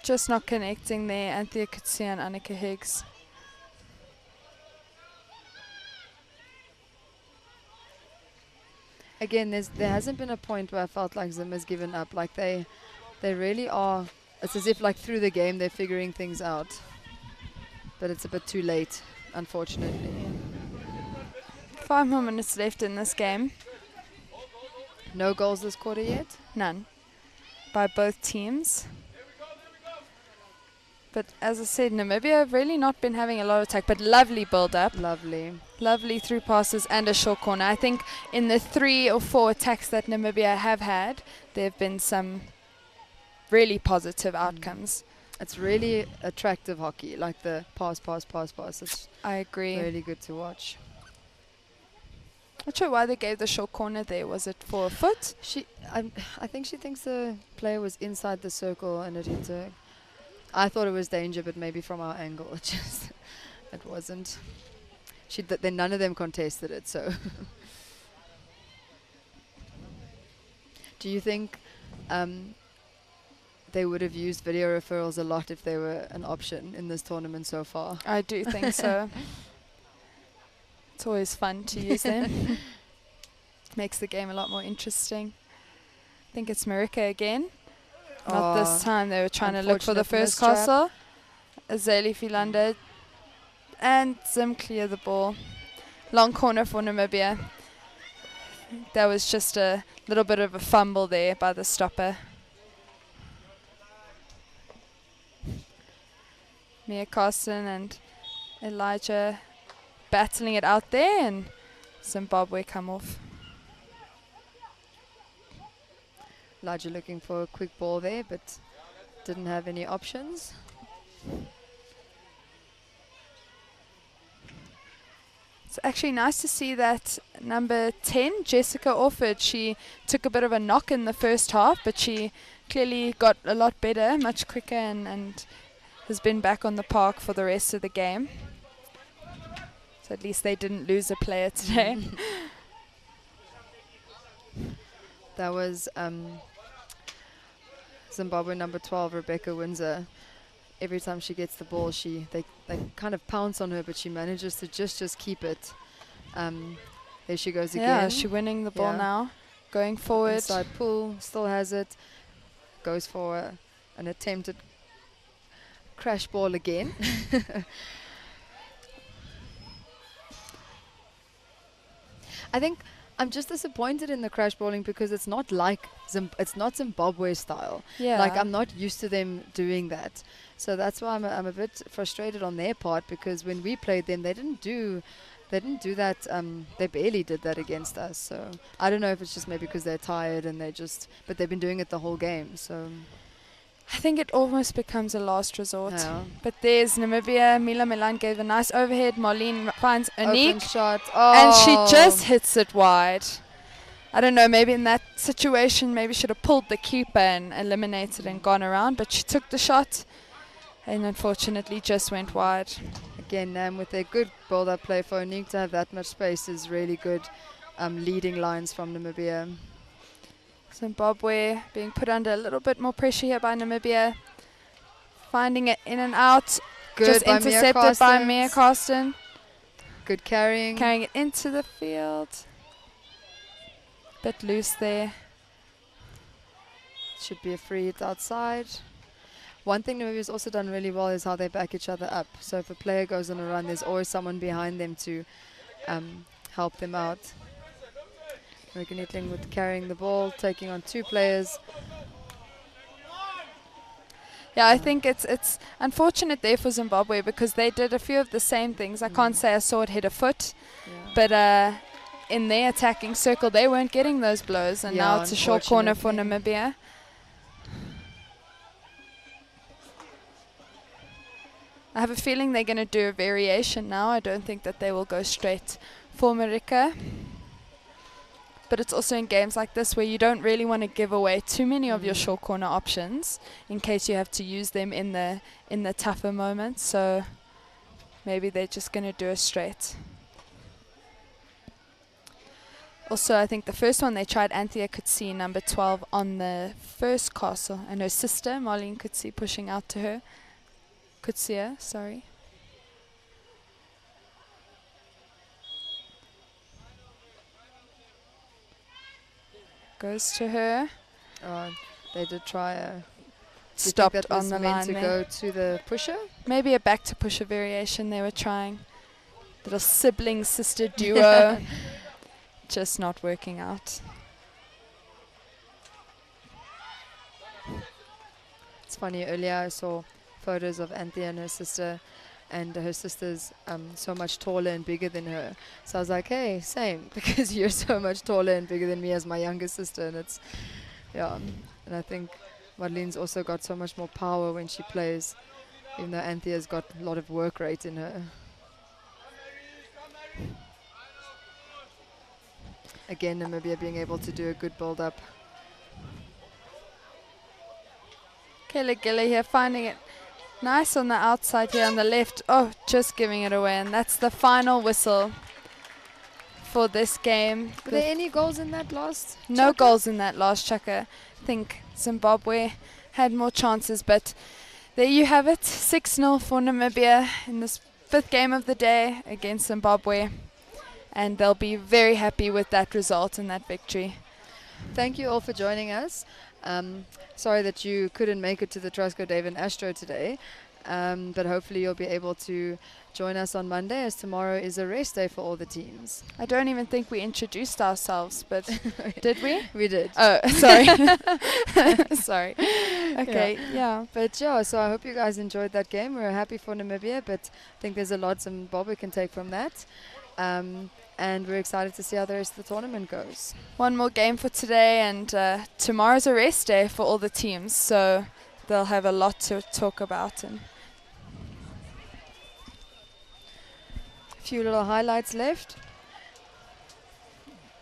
Just not connecting there. Anthea Kutsia and Annika Higgs.
Again, there hasn't been a point where I felt like Zim has given up. Like they really are. It's as if like through the game they're figuring things out. But it's a bit too late, unfortunately.
5 more minutes left in this game.
No goals this quarter yet?
None. By both teams. But as I said, Namibia have really not been having a lot of attack, but lovely build-up.
Lovely.
Lovely through passes and a short corner. I think in the 3 or 4 attacks that Namibia have had, there have been some really positive outcomes.
It's really attractive hockey, like the pass.
I agree.
Really good to watch.
Not sure why they gave the short corner there. Was it for a foot?
I think she thinks the player was inside the circle and it hit her. I thought it was danger, but maybe from our angle, it wasn't. Then none of them contested it, so. Do you think they would have used video referrals a lot if they were an option in this tournament so far?
I do think so. It's always fun to use them. Makes the game a lot more interesting. I think it's Marika again. Not this time. They were trying to look for the first castle. Azali Philander. And Zim clear the ball. Long corner for Namibia. That was just a little bit of a fumble there by the stopper. Mia Carson and Elijah battling it out there, and Zimbabwe come off.
Elijah looking for a quick ball there, but didn't have any options.
It's actually nice to see that number 10, Jessica Orford, she took a bit of a knock in the first half, but she clearly got a lot better, much quicker, and has been back on the park for the rest of the game. So at least they didn't lose a player today.
That was Zimbabwe number 12, Rebecca Windsor. Every time she gets the ball, they kind of pounce on her, but she manages to just keep it. There she goes again.
Yeah, she's winning the ball now. Going forward.
Inside pull, still has it. Goes for an attempted crash ball again. I think I'm just disappointed in the crash bowling because it's not like it's not Zimbabwe style.
Yeah.
Like I'm not used to them doing that. So that's why I'm a bit frustrated on their part, because when we played them, they didn't do that. They barely did that against us. So I don't know if it's just maybe because they're tired and but they've been doing it the whole game. So
I think it almost becomes a last resort.
yeah.
But there's Namibia. Mila Milan gave a nice overhead. Marlene finds
Open
Anique.
shot.
And she
Oh.
just hits it wide. I don't know, maybe in that situation, maybe should have pulled the keeper and eliminated and gone around. But she took the shot and unfortunately just went wide.
Again, with their good build-up play, for Anique to have that much space is really good. Leading lines from Namibia.
Zimbabwe being put under a little bit more pressure here by Namibia. Finding it in and out.
Good
just
by
intercepted by
Mia
Mia Carsten.
Good carrying.
Carrying it into the field. Bit loose there.
Should be a free hit outside. One thing Namibia's also done really well is how they back each other up. So if a player goes on a run, there's always someone behind them to help them out. Reganitling with carrying the ball, taking on 2 players.
Yeah, I think it's unfortunate there for Zimbabwe because they did a few of the same things. I can't say I saw it hit a foot, but in their attacking circle, they weren't getting those blows, and now it's a short corner for Namibia. I have a feeling they're going to do a variation now. I don't think that they will go straight for Marika. But it's also in games like this where you don't really want to give away too many of your short corner options in case you have to use them in the tougher moments. So maybe they're just going to do a straight. Also, I think the first one they tried, Anthea could see number 12 on the first castle, and her sister, Marlene, could see pushing out to her. Could see her, sorry. Goes to her.
They did try
Stopped on the line
to go to the pusher?
Maybe a back to pusher variation they were trying. Little sibling sister duo. Just not working out.
It's funny, earlier I saw photos of Anthea and her sister, and her sister's so much taller and bigger than her. So I was like, hey, same, because you're so much taller and bigger than me as my younger sister. And it's, yeah, and I think Madeline's also got so much more power when she plays, even though Anthea's got a lot of work rate in her. Again, Namibia being able to do a good build-up.
Kayla Gilly here finding it nice on the outside here on the left. Oh, just giving it away. And that's the final whistle for this game.
Were there any goals in that last?
No goals in that last chukka. I think Zimbabwe had more chances, but there you have it. 6-0 for Namibia in this 5th game of the day against Zimbabwe. And they'll be very happy with that result and that victory.
Thank you all for joining us. Sorry that you couldn't make it to the Trusco Dave and Astro today, but hopefully you'll be able to join us on Monday, as tomorrow is a rest day for all the teams.
I don't even think we introduced ourselves, but did we?
We did.
Oh, sorry. Sorry. Okay, yeah.
But yeah, so I hope you guys enjoyed that game. We're happy for Namibia, but I think there's a lot Zimbabwe can take from that. And we're excited to see how the rest of the tournament goes.
One more game for today, and tomorrow's a rest day for all the teams, so they'll have a lot to talk about. And
a few little highlights left.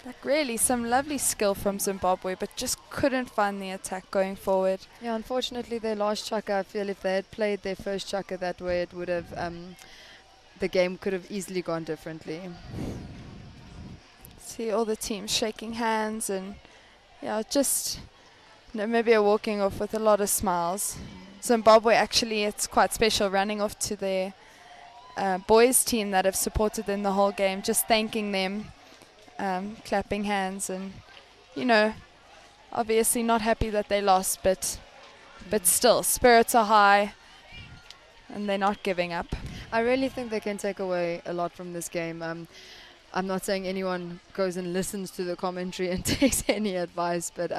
Like really some lovely skill from Zimbabwe, but just couldn't find the attack going forward.
Yeah, unfortunately their last chukka, I feel if they had played their first chukka that way, it would have the game could have easily gone differently. See
all the teams shaking hands, and yeah, just Namibia walking off with a lot of smiles. Zimbabwe, actually, it's quite special, running off to their boys team that have supported them the whole game, just thanking them, clapping hands, and obviously not happy that they lost, but still spirits are high and they're not giving up.
I really think they can take away a lot from this game. I'm not saying anyone goes and listens to the commentary and takes any advice, but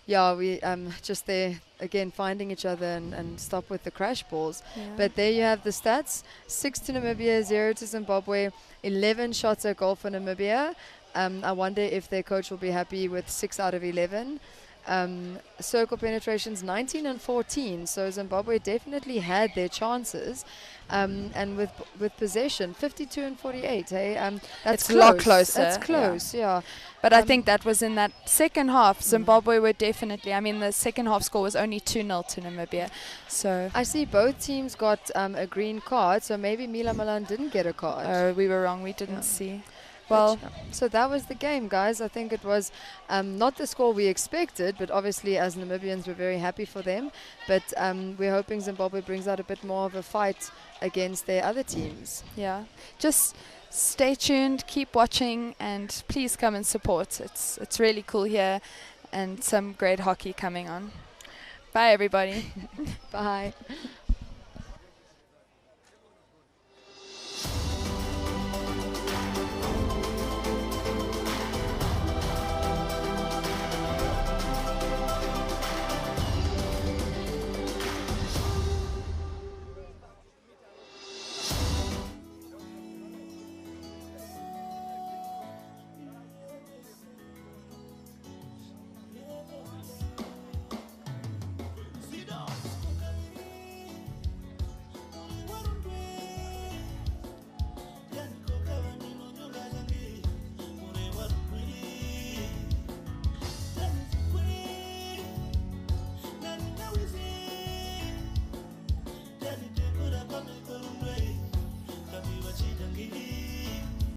yeah, we just there again finding each other and stop with the crash balls.
Yeah.
But there you have the stats: 6 to Namibia, 0 to Zimbabwe, 11 shots at goal for Namibia. I wonder if their coach will be happy with 6 out of 11. Circle penetrations 19 and 14, so Zimbabwe definitely had their chances. And with possession 52 and 48, hey, that's
it's a lot closer.
It's close, yeah.
But I think that was in that second half. Zimbabwe were definitely, the second half score was only 2-0 to Namibia. So
I see both teams got a green card, so maybe Mila Milan didn't get a card.
we were wrong, we didn't see. Well,
so that was the game, guys. I think it was not the score we expected, but obviously as Namibians we're very happy for them. But we're hoping Zimbabwe brings out a bit more of a fight against their other teams.
Yeah, just stay tuned, keep watching, and please come and support. It's really cool here, and some great hockey coming on. Bye, everybody.
Bye.